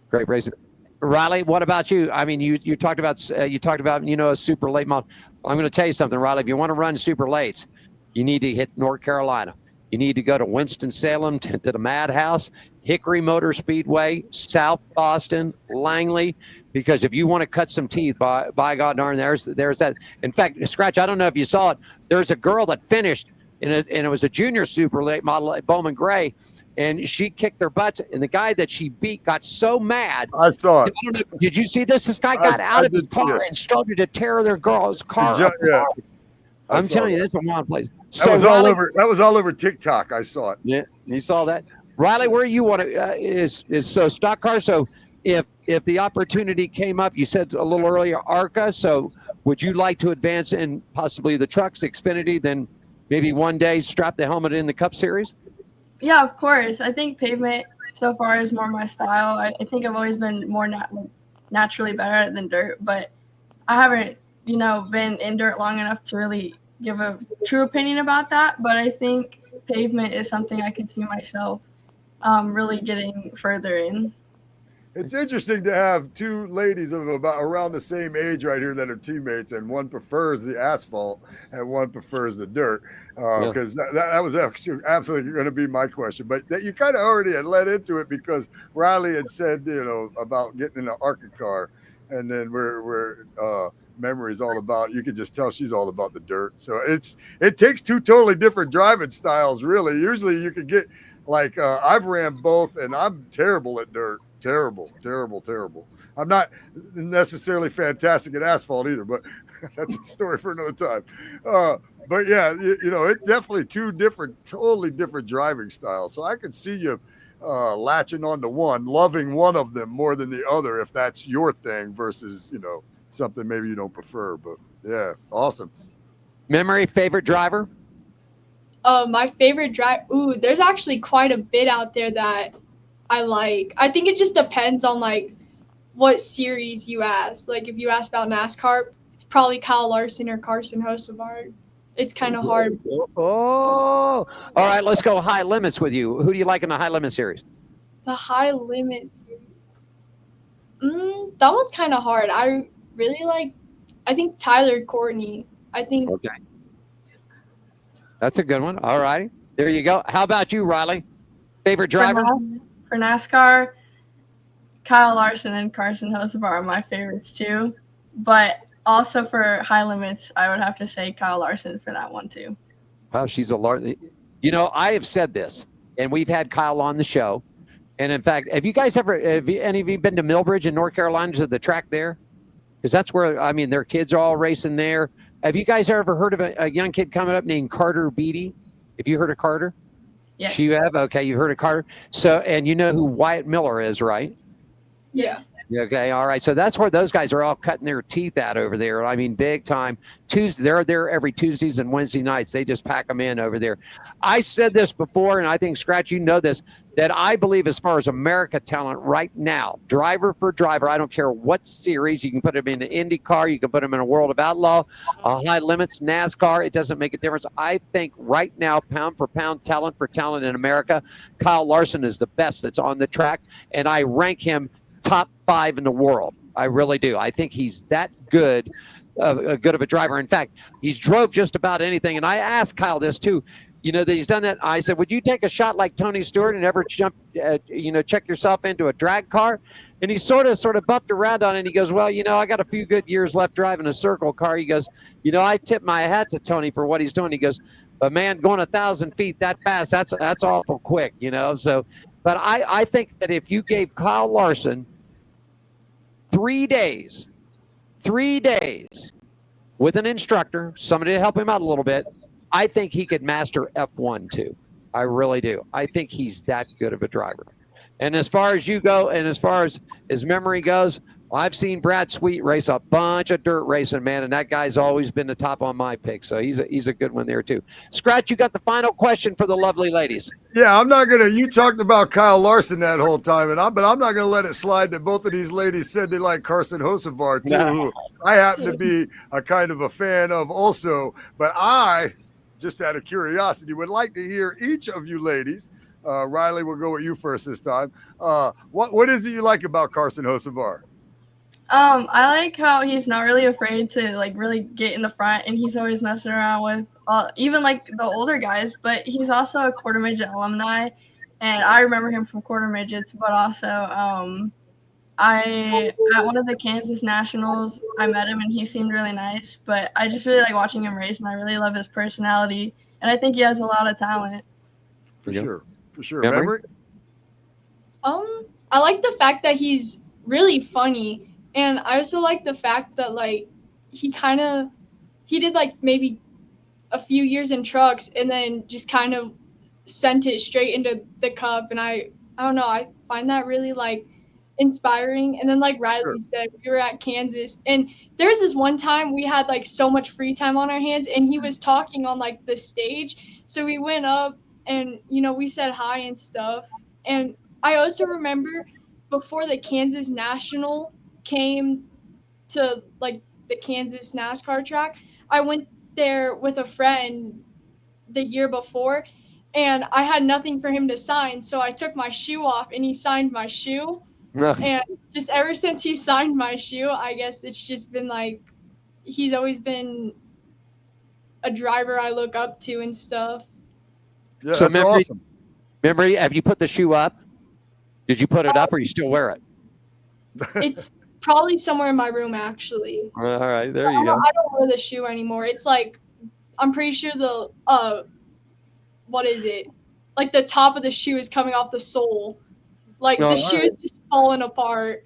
Speaker 3: Great racing. Riley, what about you? I mean, you talked about a super late model. I'm going to tell you something, Riley. If you want to run super lates, you need to hit North Carolina. You need to go to Winston-Salem to the Madhouse, Hickory Motor Speedway, South Boston, Langley. Because if you want to cut some teeth, by God darn, there's that. In fact, Skratch, I don't know if you saw it. There's a girl that finished, and it was a junior super late model at Bowman Gray, and she kicked their butts. And the guy that she beat got so mad.
Speaker 5: I saw it.
Speaker 3: Did you see this? This guy got out of his car and started to tear their girl's car apart.
Speaker 5: Yeah.
Speaker 3: I'm telling you, this is a wild place.
Speaker 5: That was all over. That was all over TikTok. I saw it.
Speaker 3: Yeah, you saw that, Riley. Where you want to is so stock car. So if the opportunity came up, you said a little earlier ARCA. So would you like to advance in possibly the trucks, Xfinity, then maybe one day strap the helmet in the Cup Series?
Speaker 10: Yeah, of course. I think pavement so far is more my style. I think I've always been more naturally better at it than dirt, but I haven't, been in dirt long enough to really give a true opinion about that. But I think pavement is something I could see myself really getting further in.
Speaker 5: It's interesting to have two ladies of about around the same age right here that are teammates, and one prefers the asphalt and one prefers the dirt. Because that was actually absolutely going to be my question, but that you kind of already had led into it because Riley had said, about getting in an ARCA car, and then we're Memarie all about. You can just tell she's all about the dirt. So it takes two totally different driving styles, really. Usually you can get like I've ran both, and I'm terrible at dirt. Terrible. I'm not necessarily fantastic at asphalt either, but that's a story for another time. But yeah, it's definitely two totally different driving styles. So I could see you latching on to one, loving one of them more than the other, if that's your thing versus, something maybe you don't prefer. But yeah, awesome.
Speaker 3: Memarie, favorite driver?
Speaker 11: My favorite drive. Ooh, there's actually quite a bit out there that I like. I think it just depends on what series you ask. Like if you ask about NASCAR, it's probably Kyle Larson or Carson Hocevar. It's kind of hard.
Speaker 3: Oh, all right. Let's go high limits with you. Who do you like in the high limit series?
Speaker 11: The high limit series. That one's kind of hard. I really like. I think Tyler Courtney. Okay.
Speaker 3: That's a good one. All righty. There you go. How about you, Riley? Favorite driver?
Speaker 10: For NASCAR, Kyle Larson and Carson Hocevar are my favorites too. But also for high limits, I would have to say Kyle Larson for that one too.
Speaker 3: Wow, she's a large. I have said this, and we've had Kyle on the show. And in fact, have any of you been to Millbridge in North Carolina, to the track there? Because that's where, their kids are all racing there. Have you guys ever heard of a young kid coming up named Carter Beatty? Have you heard of Carter?
Speaker 10: Yes.
Speaker 3: You have? Okay, you've heard of Carter. So, and you know who Wyatt Miller is, right?
Speaker 11: Yeah.
Speaker 3: Okay, all right. So that's where those guys are all cutting their teeth at over there. Big time. They're there every Tuesdays and Wednesday nights. They just pack them in over there. I said this before, and I think, Skratch, you know this, that I believe as far as America talent right now, driver for driver, I don't care what series, you can put them in an IndyCar, you can put them in a World of Outlaw, high limits, NASCAR, it doesn't make a difference. I think right now, pound for pound, talent for talent in America, Kyle Larson is the best that's on the track, and I rank him top 5 in the world. I really do. I think he's that good of a driver. In fact, he's drove just about anything. And I asked Kyle this too, that he's done that. I said, would you take a shot like Tony Stewart and ever check yourself into a drag car? And he sort of bumped around on it. And he goes, well, I got a few good years left driving a circle car. He goes, I tip my hat to Tony for what he's doing. He goes, but man, going 1,000 feet that fast, that's awful quick, so, but I think that if you gave Kyle Larson 3 days with an instructor, somebody to help him out a little bit, I think he could master F1 too. I really do. I think he's that good of a driver. And as far as you go, and as far as his memory goes, I've seen Brad Sweet race a bunch of dirt racing, man, and that guy's always been the top on my pick. So he's a good one there too. Skratch, you got the final question for the lovely ladies.
Speaker 5: Yeah, I'm not gonna. You talked about Kyle Larson that whole time, but I'm not gonna let it slide that both of these ladies said they like Carson Hocevar too, who I happen to be a kind of a fan of also. But I, just out of curiosity, would like to hear each of you ladies. Riley, we'll go with you first this time. What is it you like about Carson Hocevar?
Speaker 10: I like how he's not really afraid to like really get in the front, and he's always messing around with even like the older guys. But he's also a quarter midget alumni, and I remember him from quarter midgets. But also, I at one of the Kansas Nationals, I met him and he seemed really nice. But I just really like watching him race, and I really love his personality, and I think he has a lot of talent.
Speaker 5: For sure. For sure.
Speaker 3: Memarie?
Speaker 11: I like the fact that he's really funny, and I also like the fact that like he did like maybe a few years in trucks and then just kind of sent it straight into the cup, and I don't know, I find that really like inspiring. And then like Riley said, we were at Kansas, and there's this one time we had like so much free time on our hands, and he was talking on like the stage, so we went up and we said hi and stuff. And I also remember before the Kansas National came to like the Kansas NASCAR track, I went there with a friend the year before, and I had nothing for him to sign, so I took my shoe off and he signed my shoe. And just ever since he signed my shoe, I guess it's just been like he's always been a driver I look up to and stuff.
Speaker 5: Yeah,
Speaker 3: So
Speaker 5: that's awesome.
Speaker 3: Memarie, have you put the shoe up? Did you put it up, or you still wear it?
Speaker 11: It's probably somewhere in my room, actually.
Speaker 3: All right, there you go.
Speaker 11: I don't wear the shoe anymore. It's like I'm pretty sure the what is it? Like the top of the shoe is coming off the sole. Like the shoe is just falling apart.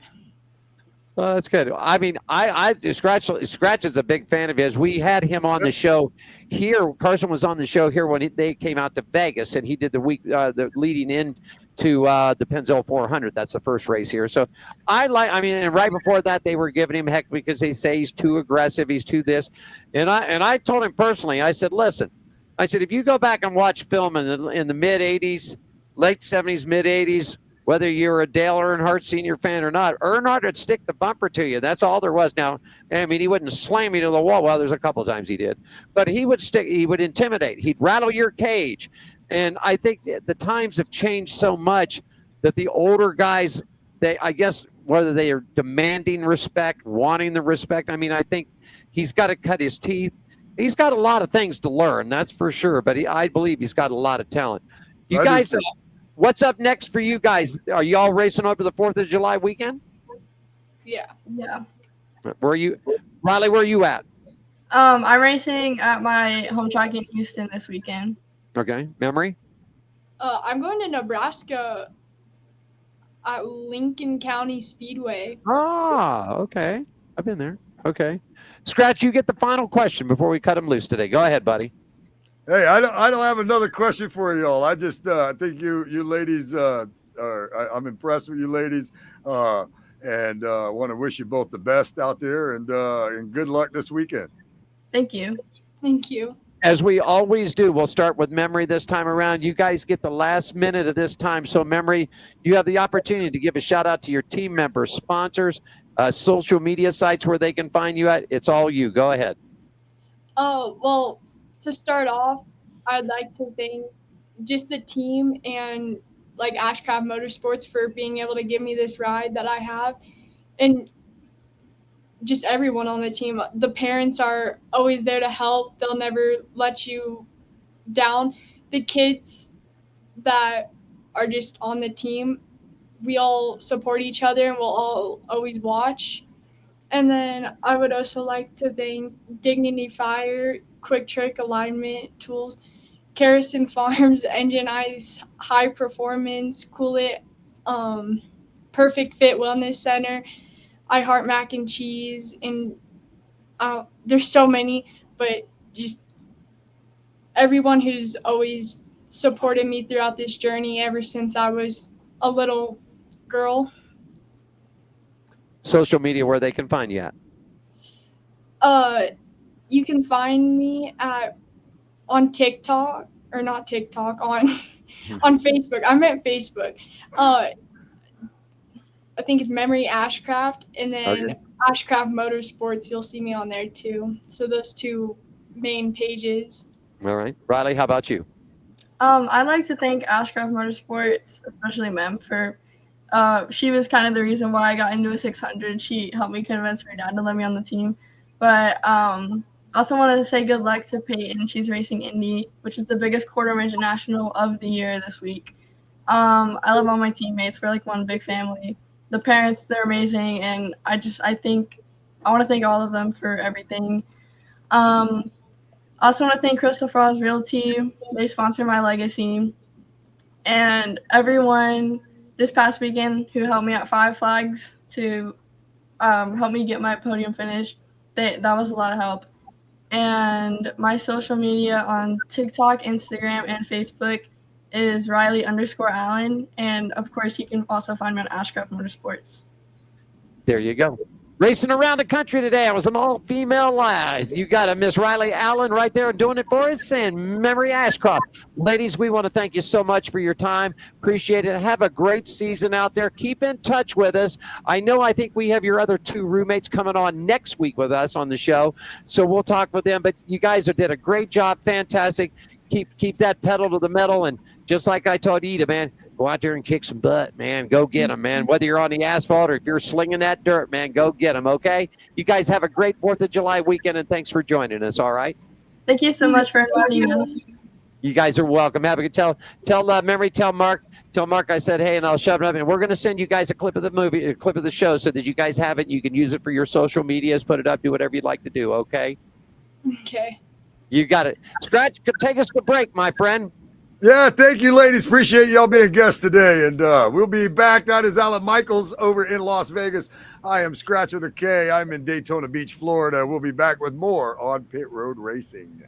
Speaker 3: Well, that's good. I mean, I Skratch is a big fan of his. We had him on the show here. Carson was on the show here when they came out to Vegas, and he did the week the leading in to the Penzel 400. That's the first race here. So and right before that, they were giving him heck because they say he's too aggressive, he's too this, and I told him personally, I said, listen, I said, if you go back and watch film in the mid '80s, late '70s, mid '80s. Whether you're a Dale Earnhardt Sr. fan or not, Earnhardt would stick the bumper to you. That's all there was. Now, I mean, he wouldn't slam you to the wall. Well, there's a couple of times he did. But he would intimidate. He'd rattle your cage. And I think the times have changed so much that the older guys, I guess, whether they are demanding respect, wanting the respect, I mean, I think he's got to cut his teeth. He's got a lot of things to learn, that's for sure. But I believe he's got a lot of talent. You guys... What's up next for you guys? Are you all racing over the 4th of July weekend?
Speaker 11: Yeah.
Speaker 3: Where are you, Riley? Where are you at?
Speaker 10: I'm racing at my home track in Houston this weekend.
Speaker 3: Okay, Memarie.
Speaker 11: I'm going to Nebraska at Lincoln County Speedway.
Speaker 3: Ah, okay. I've been there. Okay, Skratch, you get the final question before we cut him loose today. Go ahead, buddy.
Speaker 5: Hey, I don't have another question for y'all. I just think you ladies I'm impressed with you ladies, and want to wish you both the best out there, and good luck this weekend.
Speaker 10: Thank you.
Speaker 11: Thank you.
Speaker 3: As we always do, we'll start with Memarie this time around. You guys get the last minute of this time, so Memarie, you have the opportunity to give a shout out to your team members, sponsors, social media sites where they can find you at. It's all you. Go ahead.
Speaker 11: Well, to start off, I'd like to thank just the team and like Ashcraft Motorsports for being able to give me this ride that I have, and just everyone on the team. The parents are always there to help. They'll never let you down. The kids that are just on the team, we all support each other and we'll all always watch. And then I would also like to thank Dignity Fire, Quick Trick Alignment Tools, Kerrison Farms, Engine Ice, High Performance, Cool It, Perfect Fit Wellness Center, I Heart Mac and Cheese, and there's so many, but just everyone who's always supported me throughout this journey ever since I was a little girl.
Speaker 3: Social media where they can find you at.
Speaker 11: You can find me on TikTok, or not TikTok, on Facebook. I meant Facebook. I think it's Memarie Ashcraft, and then Ashcraft Motorsports. You'll see me on there too. So those two main pages.
Speaker 3: All right, Riley, how about you?
Speaker 10: I'd like to thank Ashcraft Motorsports, especially Mem, for She was kind of the reason why I got into a 600. She helped me convince her dad to let me on the team. But also wanted to say good luck to Peyton. She's racing Indy, which is the biggest quarter midget national of the year this week. I love all my teammates. We're like one big family. The parents, they're amazing, and I want to thank all of them for everything. I also want to thank Crystal Frost Realty. They sponsor my legacy, and everyone this past weekend who helped me at Five Flags to help me get my podium finish. That was a lot of help. And my social media on TikTok, Instagram, and Facebook is Riley_Allen. And of course, you can also find me on Ashcraft Motorsports.
Speaker 3: There you go. Racing around the country today. I was an all-female live. You got a Miss Riley Allen right there doing it for us, and Memarie Ashcraft. Ladies, we want to thank you so much for your time. Appreciate it. Have a great season out there. Keep in touch with us. I think we have your other two roommates coming on next week with us on the show, so we'll talk with them. But you guys did a great job. Fantastic. Keep that pedal to the metal, and just like I told Ida, man, go out there and kick some butt, man. Go get them, man. Whether you're on the asphalt or if you're slinging that dirt, man, go get them, okay? You guys have a great 4th of July weekend, and thanks for joining us, all right?
Speaker 10: Thank you so much for inviting us.
Speaker 3: You guys are welcome. Have a good tell Memarie, tell Mark I said, hey, and I'll shove it up. And we're going to send you guys a clip of the movie, a clip of the show so that you guys have it. You can use it for your social medias, put it up, do whatever you'd like to do, okay?
Speaker 11: Okay.
Speaker 3: You got it. Skratch, take us to break, my friend.
Speaker 5: Yeah, thank you, ladies. Appreciate y'all being guests today. And we'll be back. That is Alan Michaels over in Las Vegas. I am Skratch with a K. I'm in Daytona Beach, Florida. We'll be back with more on Pit Road Racing.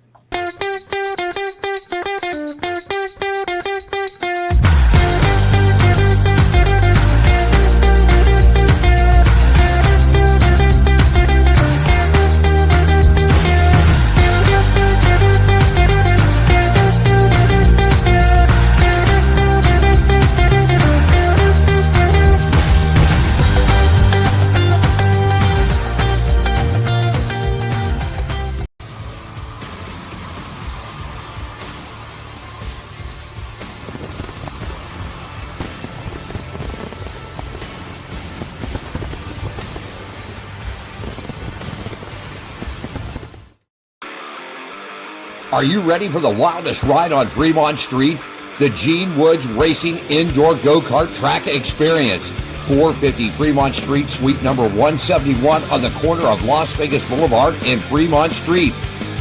Speaker 2: Are you ready for the wildest ride on Fremont Street? The Gene Woods Racing Indoor Go-Kart Track Experience. 450 Fremont Street, suite number 171 on the corner of Las Vegas Boulevard and Fremont Street.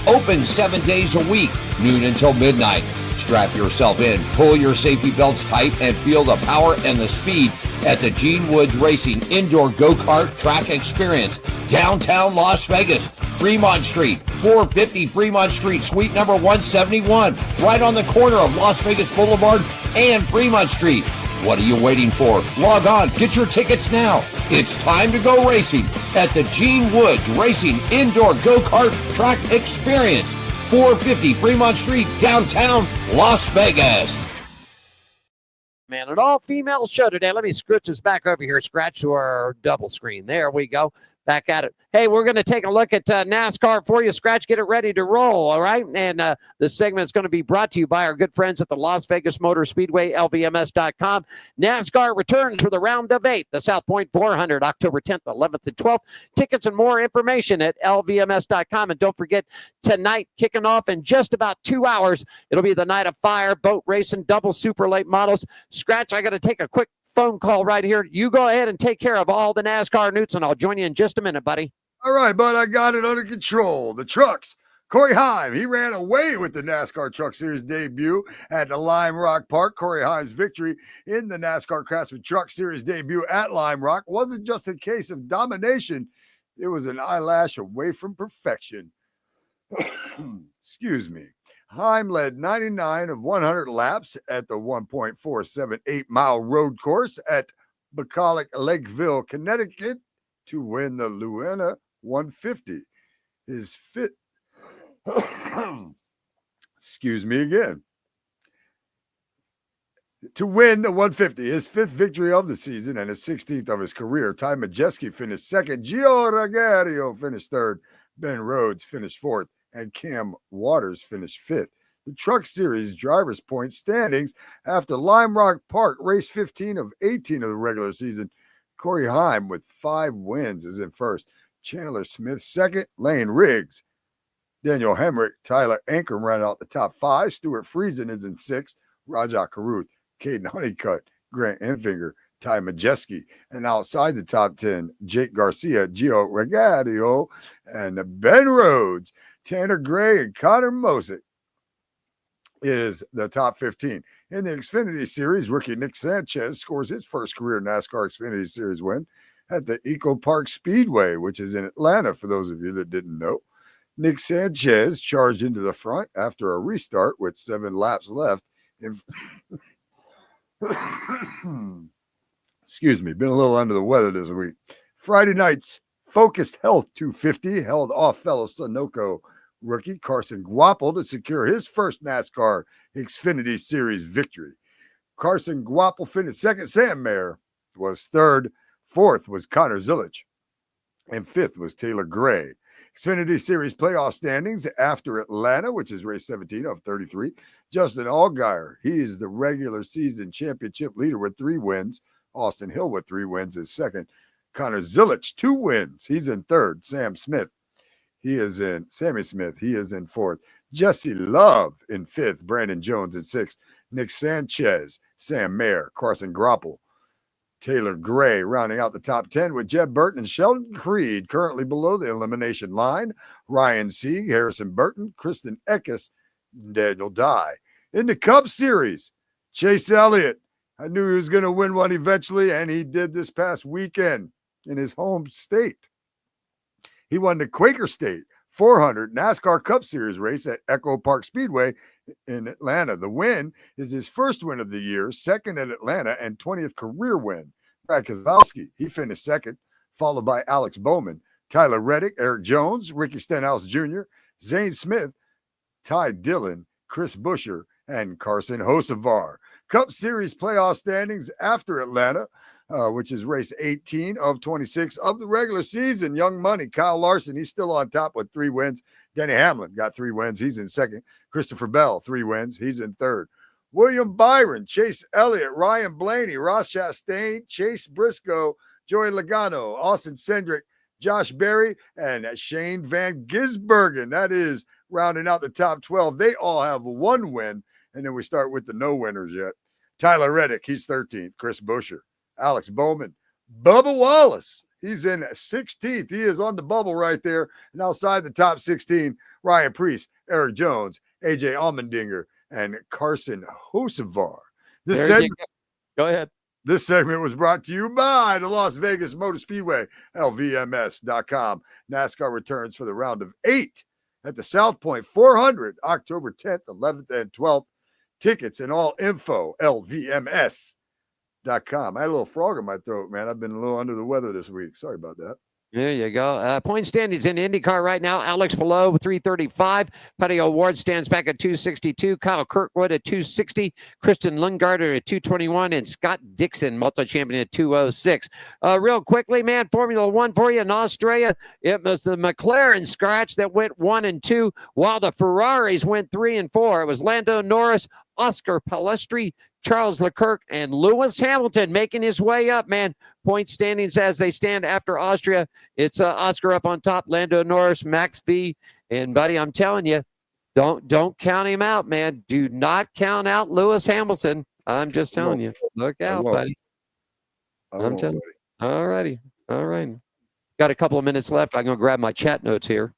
Speaker 2: Open 7 days a week, noon until midnight. Strap yourself in, pull your safety belts tight, and feel the power and the speed at the Gene Woods Racing Indoor Go-Kart Track Experience, downtown Las Vegas. Fremont Street, 450 Fremont Street, suite number 171, right on the corner of Las Vegas Boulevard and Fremont Street. What are you waiting for? Log on, get your tickets now. It's time to go racing at the Gene Woods Racing Indoor Go-Kart Track Experience, 450 Fremont Street, downtown Las Vegas.
Speaker 3: Man, an all-female show today. Let me scooch this back over here, Skratch, to our double screen. There we go. Back at it. Hey, we're going to take a look at NASCAR for you. Skratch, get it ready to roll, all right? And this segment is going to be brought to you by our good friends at the Las Vegas Motor Speedway, LVMS.com. NASCAR returns for the round of 8, the South Point 400, October 10th, 11th, and 12th. Tickets and more information at LVMS.com. And don't forget, tonight, kicking off in just about 2 hours, it'll be the Night of Fire, boat racing, double super late models. Skratch, I got to take a quick phone call right here. You go ahead and take care of all the NASCAR newts, and I'll join you in just a minute, buddy.
Speaker 5: All right, bud, I got it under control. The trucks. Corey Heim, he ran away with the NASCAR Truck Series debut at the Lime Rock Park. Corey Heim's victory in the NASCAR Craftsman Truck Series debut at Lime Rock wasn't just a case of domination. It was an eyelash away from perfection. Excuse me. Heim led 99 of 100 laps at the 1.478-mile road course at Bucolic Lakeville, Connecticut, to win the Luena 150. His fifth, excuse me again, to win the 150, his 5th victory of the season and his 16th of his career. Ty Majeski finished 2nd, Gio Ragario finished 3rd, Ben Rhodes finished 4th, and Cam Waters finished 5th. the Truck Series Drivers' Point standings after Lime Rock Park, race 15 of 18 of the regular season. Corey Heim with 5 wins is in first. Chandler Smith second. Lane Riggs, Daniel Hemrick, Tyler Anker round out the top 5. Stuart Friesen is in sixth. Raja Karuth, Caden Honeycutt, Grant Enfinger, Ty Majeski, and outside the top 10, Jake Garcia, Gio Regadio, and Ben Rhodes. Tanner Gray and Connor Mosick is the top 15. In the Xfinity Series, rookie Nick Sanchez scores his first career NASCAR Xfinity Series win at the Eco Park Speedway, which is in Atlanta, for those of you that didn't know. Nick Sanchez charged into the front after a restart with 7 laps left. Excuse me, been a little under the weather this week. Friday night's Focused Health 250 held off fellow Sunoco rookie Carson Guapo to secure his first NASCAR Xfinity Series victory. Carson Guapo finished second. Sam Mayer was third. Fourth was Connor Zilich. And fifth was Taylor Gray. Xfinity Series playoff standings after Atlanta, which is race 17 of 33. Justin Allgaier, he is the regular season championship leader with 3 wins. Austin Hill with 3 wins is second. Connor Zilich, 2 wins. He's in third. Sammy Smith, he is in fourth. Jesse Love in fifth. Brandon Jones in sixth. Nick Sanchez, Sam Mayer, Carson Groppel, Taylor Gray rounding out the top 10 with Jeb Burton and Sheldon Creed currently below the elimination line. Ryan Sieg, Harrison Burton, Kristen Eckes, Daniel Dye. In the Cup Series, Chase Elliott. I knew he was going to win one eventually, and he did this past weekend in his home state. He won the Quaker State 400 NASCAR Cup Series race at Echo Park Speedway in Atlanta. The win is his first win of the year, second at Atlanta, and 20th career win. Brad Keselowski, he finished second, followed by Alex Bowman, Tyler Reddick, Eric Jones, Ricky Stenhouse Jr., Zane Smith, Ty Dillon, Chris Buescher, and Carson Hocevar. Cup Series playoff standings after Atlanta, which is race 18 of 26 of the regular season. Young Money, Kyle Larson, he's still on top with 3 wins. Denny Hamlin got 3 wins. He's in second. Christopher Bell, 3 wins. He's in third. William Byron, Chase Elliott, Ryan Blaney, Ross Chastain, Chase Briscoe, Joey Logano, Austin Cindric, Josh Berry, and Shane Van Gisbergen. That is rounding out the top 12. They all have 1 win. And then we start with the no winners yet. Tyler Reddick, he's 13th. Chris Buescher, Alex Bowman, Bubba Wallace, he's in 16th. He is on the bubble right there. And outside the top 16, Ryan Preece, Eric Jones, AJ Allmendinger, and Carson Hocevar.
Speaker 3: Go ahead.
Speaker 5: This segment was brought to you by the Las Vegas Motor Speedway, LVMS.com. NASCAR returns for the round of 8 at the South Point 400, October 10th, 11th, and 12th. Tickets and all info, LVMS.com. I had a little frog in my throat, man. I've been a little under the weather this week. Sorry about that.
Speaker 3: There you go. Point standings in IndyCar right now. Alex Palou, 335. Patty O'Ward stands back at 262. Kyle Kirkwood at 260. Kristen Lundgaard at 221. And Scott Dixon, multi-champion, at 206. Real quickly, man, Formula One for you in Australia. It was the McLaren Skratch that went 1 and 2, while the Ferraris went 3 and 4. It was Lando Norris, Oscar Palestri, Charles Leclerc, and Lewis Hamilton making his way up, man. Point standings as they stand after Austria. It's Oscar up on top, Lando Norris, Max V. And, buddy, I'm telling you, don't count him out, man. Do not count out Lewis Hamilton. I'm just telling you. Look out, buddy. I'm telling you. All righty. All right. Got a couple of minutes left. I'm going to grab my chat notes here.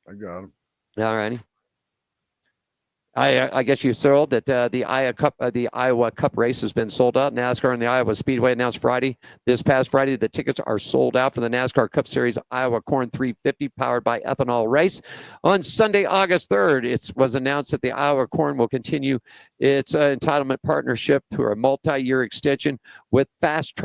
Speaker 5: I got them.
Speaker 3: All righty. I guess you sold that the Iowa Cup race has been sold out. NASCAR and the Iowa Speedway announced this past Friday, the tickets are sold out for the NASCAR Cup Series Iowa Corn 350 powered by ethanol race. On Sunday, August 3rd, it was announced that the Iowa Corn will continue its entitlement partnership to a multi-year extension with fast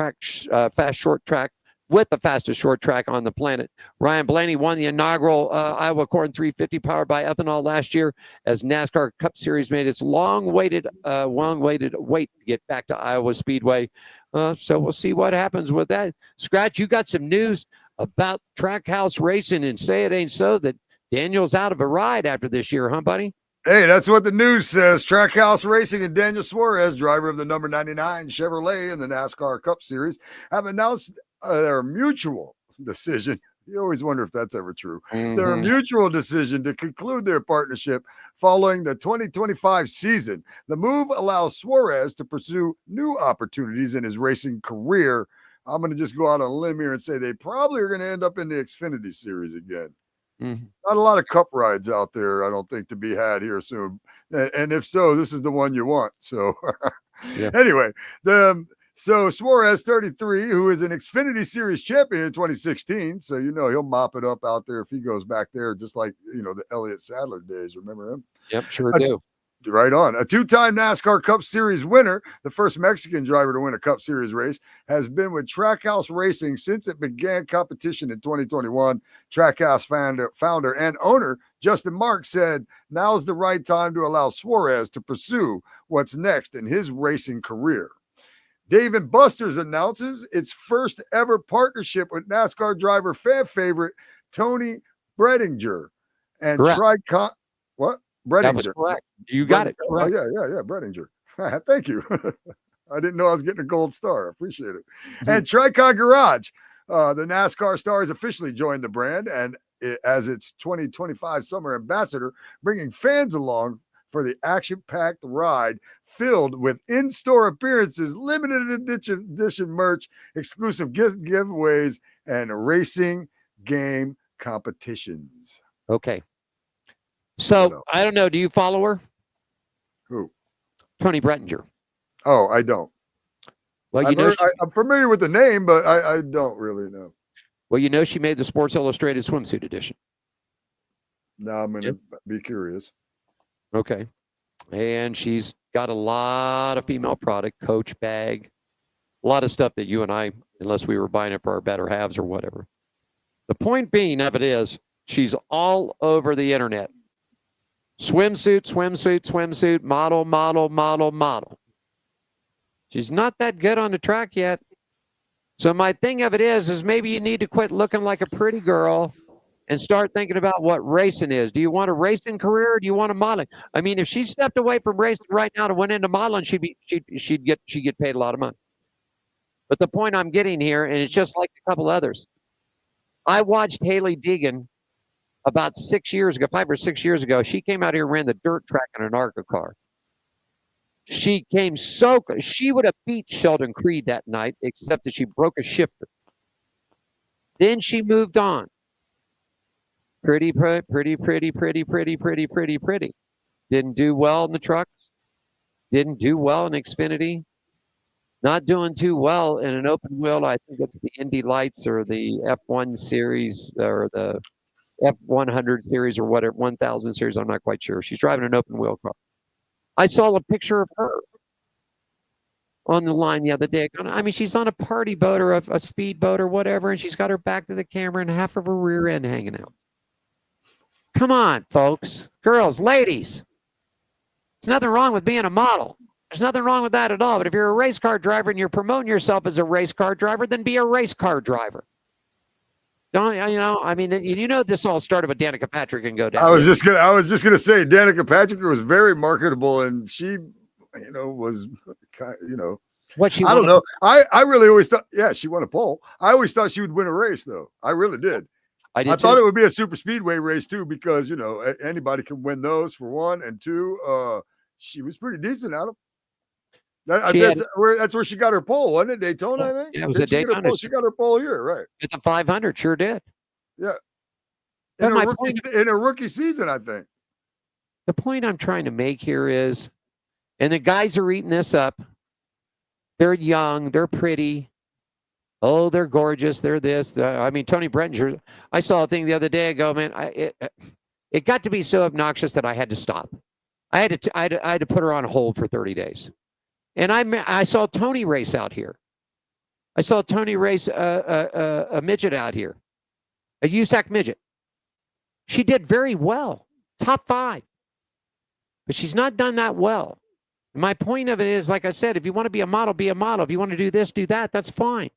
Speaker 3: short track. With the fastest short track on the planet. Ryan Blaney won the inaugural Iowa Corn 350 powered by ethanol last year as NASCAR Cup Series made its long-awaited wait to get back to Iowa Speedway. So we'll see what happens with that. Skratch, you got some news about Trackhouse Racing, and say it ain't so that Daniel's out of a ride after this year, huh, buddy?
Speaker 5: Hey, that's what the news says. Trackhouse Racing and Daniel Suarez, driver of the number 99 Chevrolet in the NASCAR Cup Series, have announced their mutual decision. You always wonder if that's ever true. Their mutual decision to conclude their partnership following the 2025 season. The move allows Suarez to pursue new opportunities in his racing career. I'm going to just go out on a limb here and say they probably are going to end up in the Xfinity Series again. Not a lot of cup rides out there, I don't think, to be had here soon. And if so, this is the one you want. So anyway, so Suarez, 33, who is an Xfinity Series champion in 2016. So, he'll mop it up out there if he goes back there, just like, the Elliott Sadler days. Remember him?
Speaker 3: Yep, sure do.
Speaker 5: Right on. A two-time NASCAR Cup Series winner, the first Mexican driver to win a Cup Series race, has been with Trackhouse Racing since it began competition in 2021. Trackhouse founder and owner Justin Marks said, now's the right time to allow Suarez to pursue what's next in his racing career. Dave & Buster's announces its first ever partnership with NASCAR driver fan favorite Tony Bredinger and Tricon. What? Bredinger.
Speaker 3: That was correct. You got it. Correct.
Speaker 5: Oh, yeah, Bredinger. Thank you. I didn't know I was getting a gold star. I appreciate it. And Tricon Garage. The NASCAR star has officially joined the brand and as its 2025 summer ambassador, bringing fans along for the action-packed ride filled with in-store appearances, limited edition merch, exclusive giveaways, and racing game competitions.
Speaker 3: Okay. So, I don't know. Do you follow her?
Speaker 5: Who?
Speaker 3: Tony Bredinger.
Speaker 5: Oh, I don't.
Speaker 3: Well,
Speaker 5: I'm familiar with the name, but I don't really know.
Speaker 3: Well, she made the Sports Illustrated swimsuit edition.
Speaker 5: Now I'm going to be curious.
Speaker 3: Okay. And she's got a lot of female product, Coach bag, a lot of stuff that you and I, unless we were buying it for our better halves or whatever. The point being of it is she's all over the internet. Swimsuit, model. She's not that good on the track yet. So my thing of it is maybe you need to quit looking like a pretty girl and start thinking about what racing is. Do you want a racing career or do you want a modeling? I mean, if she stepped away from racing right now and went into modeling, she'd get paid a lot of money. But the point I'm getting here, and it's just like a couple others. I watched Haley Deegan about 6 years ago, 5 or 6 years ago. She came out here and ran the dirt track in an ARCA car. She would have beat Sheldon Creed that night, except that she broke a shifter. Then she moved on. Pretty. Didn't do well in the trucks. Didn't do well in Xfinity. Not doing too well in an open wheel. I think it's the Indy Lights or the F1 series or the F100 series or whatever, 1000 series. I'm not quite sure. She's driving an open wheel car. I saw a picture of her on the line the other day. I mean, she's on a party boat or a speed boat or whatever, and she's got her back to the camera and half of her rear end hanging out. Come on, folks, girls, ladies. There's nothing wrong with being a model. There's nothing wrong with that at all. But if you're a race car driver and you're promoting yourself as a race car driver, then be a race car driver. Don't I mean, this all started with Danica Patrick and go down.
Speaker 5: I was just gonna say Danica Patrick was very marketable, and she, was,
Speaker 3: what she.
Speaker 5: I don't know. I really always thought, she won a pole. I always thought she would win a race, though. I really did. I thought it would be a super speedway race too, because anybody can win those for one, and two, she was pretty decent at them. That's where she got her pole, wasn't it? Daytona, I think.
Speaker 3: Yeah, it was a Daytona.
Speaker 5: She got her pole here, right?
Speaker 3: At the 500, sure did.
Speaker 5: Yeah. In a rookie season, I think.
Speaker 3: The point I'm trying to make here is, and the guys are eating this up. They're young, they're pretty. Oh, they're gorgeous. They're this. Tony Bredinger. I saw a thing the other day. I go, man, it got to be so obnoxious that I had to stop. I had to put her on hold for 30 days. And I saw Tony race out here. I saw Tony race a midget out here, a USAC midget. She did very well, top 5. But she's not done that well. My point of it is, like I said, if you want to be a model, be a model. If you want to do this, do that. That's fine.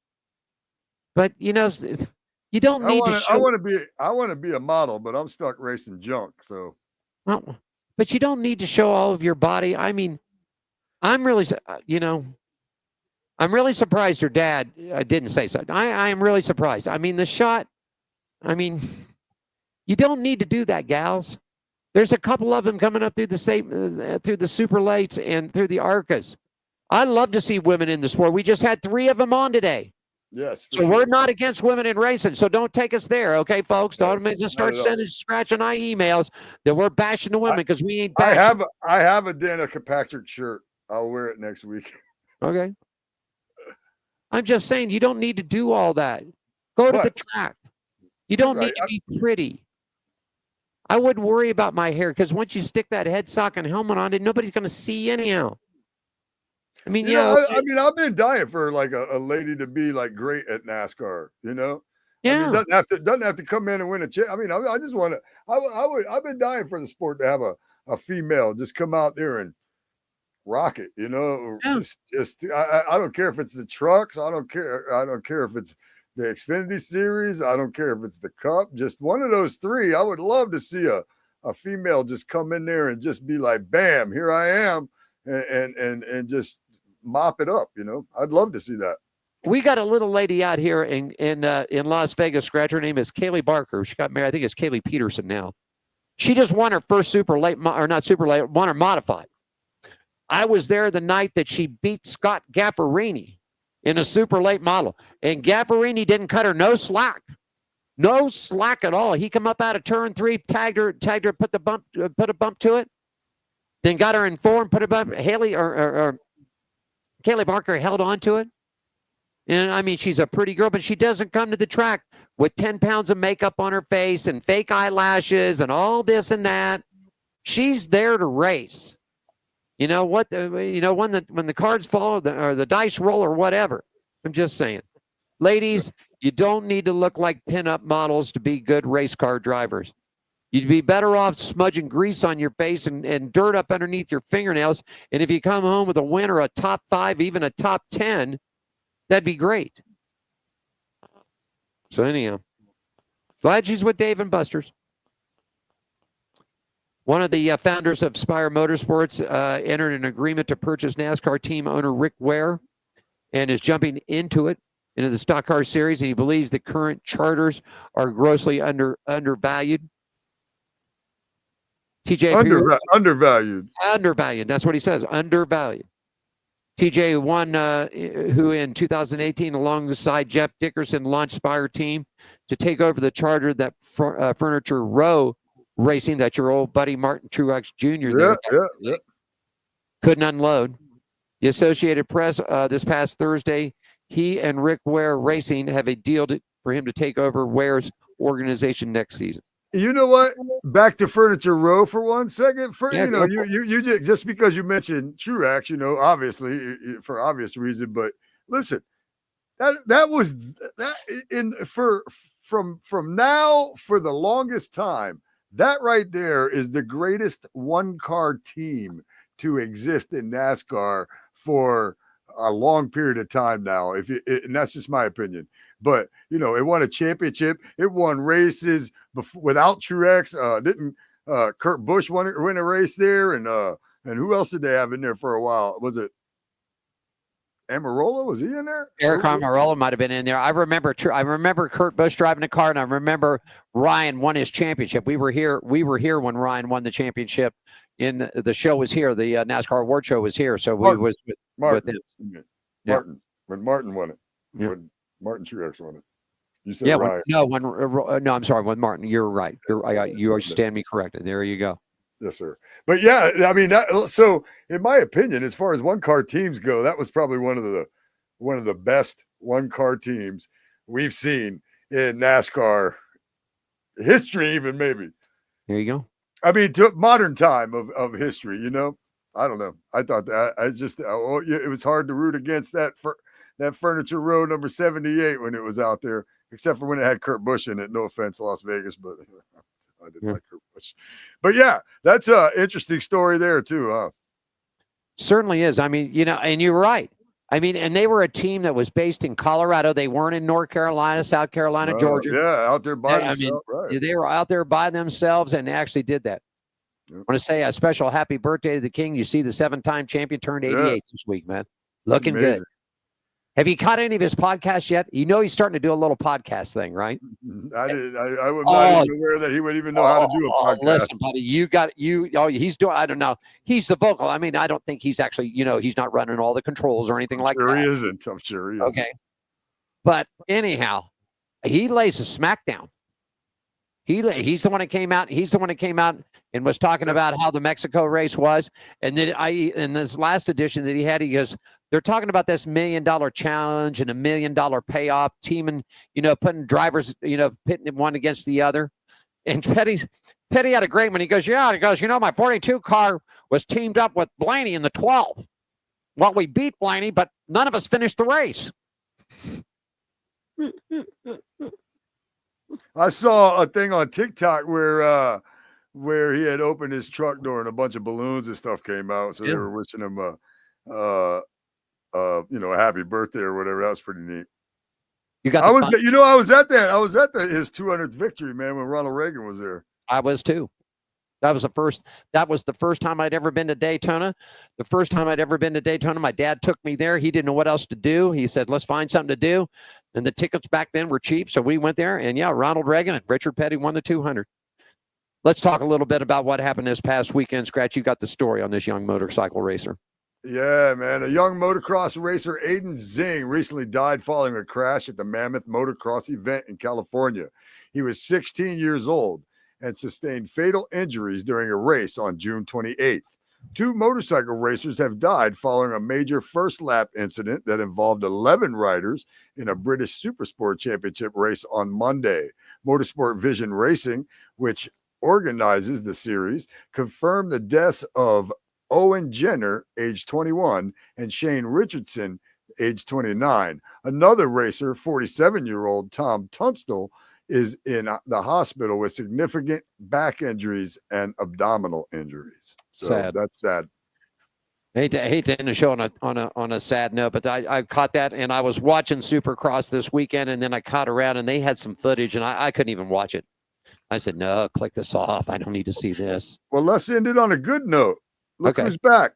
Speaker 3: But you don't need to.
Speaker 5: I want to be a model, but I'm stuck racing junk. So.
Speaker 3: Well, but you don't need to show all of your body. I mean, I'm really, I'm really surprised your dad didn't say so. I am really surprised. I mean, the shot, I mean, you don't need to do that, gals. There's a couple of them coming up through the super lates and through the ARCAs. I love to see women in the sport. We just had 3 of them on today.
Speaker 5: Yes.
Speaker 3: So we're not against women in racing. So don't take us there, okay, folks? Don't just start sending Skratch and I emails that we're bashing the women because we ain't bashing.
Speaker 5: I have a Danica Patrick shirt. I'll wear it next week.
Speaker 3: Okay. I'm just saying you don't need to do all that. Go to the track. You don't need to be pretty. I wouldn't worry about my hair because once you stick that head sock and helmet on it, nobody's going to see anyhow. I mean,
Speaker 5: I mean, I've been dying for like a lady to be like great at NASCAR, you know?
Speaker 3: Yeah.
Speaker 5: I mean, doesn't have to come in and win a chip. I mean, I just want to, I've been dying for the sport to have a female just come out there and rock it, you know?
Speaker 3: Yeah.
Speaker 5: I don't care if it's the trucks. I don't care if it's the Xfinity series. I don't care if it's the Cup. Just one of those 3. I would love to see a female just come in there and just be like, bam, here I am. And just mop it up, you know. I'd love to see that.
Speaker 3: We got a little lady out here in Las Vegas, Skratch. Her name is Kaylee Barker. She got married. I think it's Kaylee Peterson now. She just won her first super late, or not super late, won her modified. I was there the night that she beat Scott Gaffarini in a super late model, and Gaffarini didn't cut her no slack at all. He come up out of turn 3, tagged her, put a bump to it, then got her in 4 and put a bump. Haley or Kaylee Barker held on to it. And I mean, she's a pretty girl, but she doesn't come to the track with 10 pounds of makeup on her face and fake eyelashes and all this and that. She's there to race. You know what? When the cards fall or the dice roll or whatever. I'm just saying, ladies, you don't need to look like pinup models to be good race car drivers. You'd be better off smudging grease on your face and dirt up underneath your fingernails. And if you come home with a win or a top 5, even a top 10, that'd be great. So anyhow, glad she's with Dave and Buster's. One of the founders of Spire Motorsports entered an agreement to purchase NASCAR team owner Rick Ware and is jumping into the stock car series. And he believes the current charters are grossly undervalued. TJ
Speaker 5: undervalued.
Speaker 3: Undervalued. That's what he says. Undervalued. TJ won, who in 2018, alongside Jeff Dickerson, launched Spire team to take over the charter that Furniture Row Racing, that your old buddy Martin Truex Jr. Couldn't unload. The Associated Press this past Thursday, he and Rick Ware Racing have a deal for him to take over Ware's organization next season.
Speaker 5: You know what? Back to Furniture Row for 1 second. You just because you mentioned Truex, you know, obviously for obvious reason, but listen, that was from now for the longest time. That right there is the greatest one-car team to exist in NASCAR for a long period of time now. And that's just my opinion. But you know, it won a championship. It won races without Truex. Didn't Kurt Busch win a race there? And who else did they have in there for a while? Was it Amarola? Was he in there?
Speaker 3: Eric Amarola might have been in there. I remember Kurt Busch driving a car, and I remember Ryan won his championship. We were here when Ryan won the championship. In the show was here. The NASCAR Award Show was here. So we was with
Speaker 5: Martin.
Speaker 3: him.
Speaker 5: Martin. When Martin won it. Yeah. When Martin Truex won it. You said Ryan.
Speaker 3: No, I'm sorry. When Martin, you're right. You stand me corrected. There you go.
Speaker 5: Yes, sir. But yeah, I mean, so in my opinion, as far as one-car teams go, that was probably one of the best one-car teams we've seen in NASCAR history, even maybe.
Speaker 3: There you go.
Speaker 5: I mean, to modern time of history, you know. I don't know. I thought that it was hard to root against that Furniture Row number 78 when it was out there, except for when it had Kurt Busch in it. No offense, Las Vegas, but I didn't like Kurt Busch. But yeah, that's an interesting story there too, huh?
Speaker 3: Certainly is. I mean, you know, and you're right. I mean, and they were a team that was based in Colorado. They weren't in North Carolina, South Carolina, Georgia.
Speaker 5: Yeah, out there by themselves.
Speaker 3: Right. They were out there by themselves and actually did that. want to say a special happy birthday to the king. You see the 7-time champion turned 88 this week, man. Looking good. Have you caught any of his podcasts yet? You know he's starting to do a little podcast thing, right?
Speaker 5: I did. I was not even aware that he would even know how to do a podcast.
Speaker 3: Listen, buddy, he's doing. I don't know. He's the vocal. I mean, I don't think he's actually. He's not running all the controls or anything like that.
Speaker 5: He isn't. I'm sure he isn't.
Speaker 3: Okay, but anyhow, he lays a smackdown. He's the one that came out. He's the one that came out and was talking about how the Mexico race was. And then in this last edition that he had, he goes, they're talking about this $1 million challenge and $1 million payoff, teaming, putting drivers, pitting one against the other. And Petty had a great one. He goes, my 42 car was teamed up with Blaney in the 12. Well, we beat Blaney, but none of us finished the race.
Speaker 5: I saw a thing on TikTok where he had opened his truck door and a bunch of balloons and stuff came out. So they were wishing him a happy birthday or whatever. That was pretty neat. I was at his 200th victory, man, when Ronald Reagan was there.
Speaker 3: I was too. That was the first time I'd ever been to Daytona. The first time I'd ever been to Daytona, my dad took me there. He didn't know what else to do. He said, let's find something to do. And the tickets back then were cheap. So we went there, and Ronald Reagan and Richard Petty won the 200. Let's talk a little bit about what happened this past weekend. Skratch, you got the story on this young motorcycle racer.
Speaker 5: Yeah, man. A young motocross racer, Aiden Zing, recently died following a crash at the Mammoth Motocross event in California. He was 16 years old and sustained fatal injuries during a race on June 28th. 2 motorcycle racers have died following a major first lap incident that involved 11 riders in a British Supersport Championship race on Monday. Motorsport Vision Racing, which organizes the series, confirmed the deaths of Owen Jenner, age 21, and Shane Richardson, age 29. Another racer, 47-year-old Tom Tunstall, is in the hospital with significant back injuries and abdominal injuries. So that's sad.
Speaker 3: Hate to end the show on a sad note, but I caught that, and I was watching Supercross this weekend, and then I caught around, and they had some footage, and I couldn't even watch it. I said, no, click this off. I don't need to see this.
Speaker 5: Well, let's end it on a good note. Look who's back.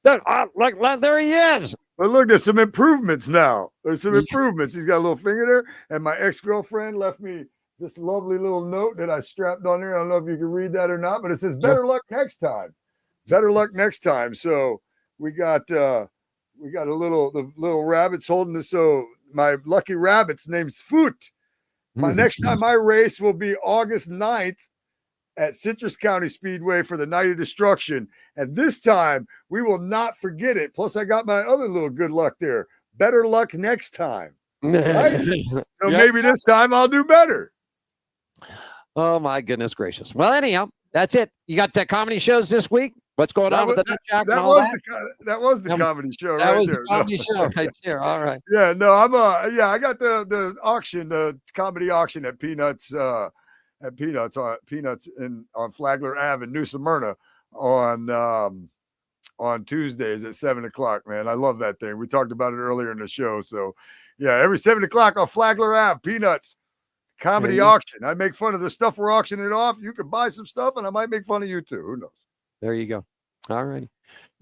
Speaker 3: Look, there he is.
Speaker 5: But look, there's some improvements now. There's some improvements. He's got a little finger there, and my ex-girlfriend left me this lovely little note that I strapped on there. I don't know if you can read that or not, but it says, better luck next time. Better luck next time. So we got the little rabbits holding this. So my lucky rabbit's name's Foot. My next time I race will be August 9th at Citrus County Speedway for the Night of Destruction. And this time we will not forget it. Plus I got my other little good luck there. Better luck next time. Right? So maybe this time I'll do better.
Speaker 3: Oh my goodness gracious. Well, anyhow, that's it. You got comedy shows this week? What's going on with the Nutjack and all that?
Speaker 5: That was the comedy show right there.
Speaker 3: That was the comedy show right there. All right.
Speaker 5: Yeah, no, I got the auction, the comedy auction at Peanuts on Flagler Ave in New Smyrna on Tuesdays at 7:00, man. I love that thing. We talked about it earlier in the show. So yeah, every 7:00 on Flagler Ave, Peanuts comedy auction. I make fun of the stuff we're auctioning off. You can buy some stuff and I might make fun of you too. Who knows?
Speaker 3: There you go. All righty.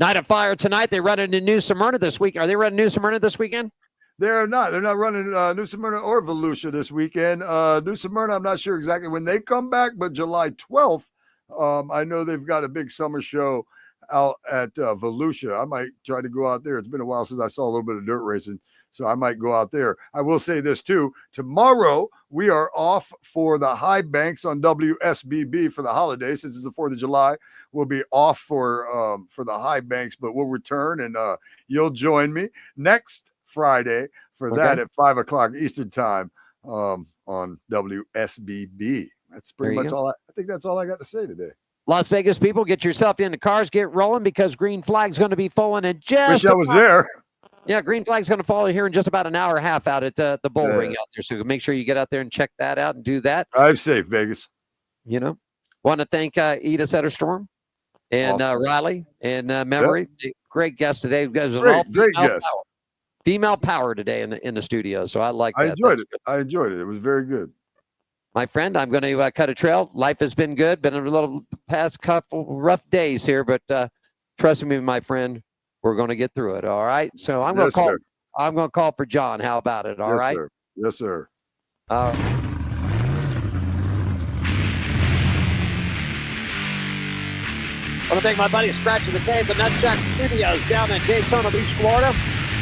Speaker 3: Night of Fire tonight. They run into New Smyrna this week. Are they running New Smyrna this weekend?
Speaker 5: They're not. They're not running New Smyrna or Volusia this weekend. New Smyrna, I'm not sure exactly when they come back, but July 12th, I know they've got a big summer show out at Volusia. I might try to go out there. It's been a while since I saw a little bit of dirt racing, so I might go out there. I will say this too. Tomorrow, we are off for the High Banks on WSBB for the holidays. Since it's the 4th of July, we'll be off for the High Banks, but we'll return, and you'll join me next Friday for that at 5:00 Eastern time on WSBB. That's pretty much all. I think that's all I got to say today.
Speaker 3: Las Vegas people, get yourself in the cars, get rolling, because Green Flag's going to be falling in just.
Speaker 5: Wish I was there.
Speaker 3: Yeah, Green Flag's going to fall here in just about an hour and a half out at the Bull Ring out there. So make sure you get out there and check that out and do that.
Speaker 5: Drive safe, Vegas.
Speaker 3: Want to thank Eda Zetterstrom and Riley and Memarie. Great guest today. You guys are all
Speaker 5: great guest.
Speaker 3: Female power today in the studio. So I like that.
Speaker 5: I enjoyed it. It was very good.
Speaker 3: my friend, I'm going to cut a trail. Life has been good. Been a little past couple rough days here, but trust me, my friend, we're going to get through it. All right. So I'm going to call. Sir. I'm going to call for John. How about it? All right.
Speaker 5: Sir. Yes, sir.
Speaker 3: I want to thank my buddy Skratch of the K at the Nutshot Studios down in Daytona Beach, Florida.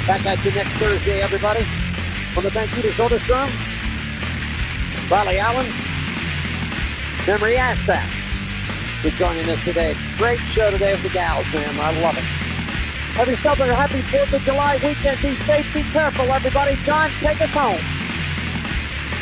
Speaker 3: Back at you next Thursday, everybody. I want to thank you to Zetterstrom, Riley Allen, Memarie, Ashcraft for joining us today. Great show today with the gals, man. I love it. Have yourself a happy 4th of July weekend. Be safe, be careful, everybody. John, take us home.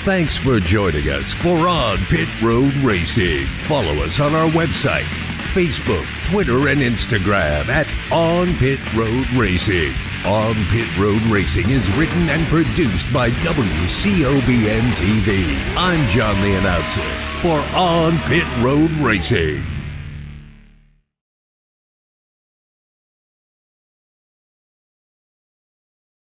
Speaker 4: Thanks for joining us for On Pit Road Racing. Follow us on our website, Facebook, Twitter, and Instagram at On Pit Road Racing. On Pit Road Racing is written and produced by WCOBN TV. I'm John the Announcer for On Pit Road Racing.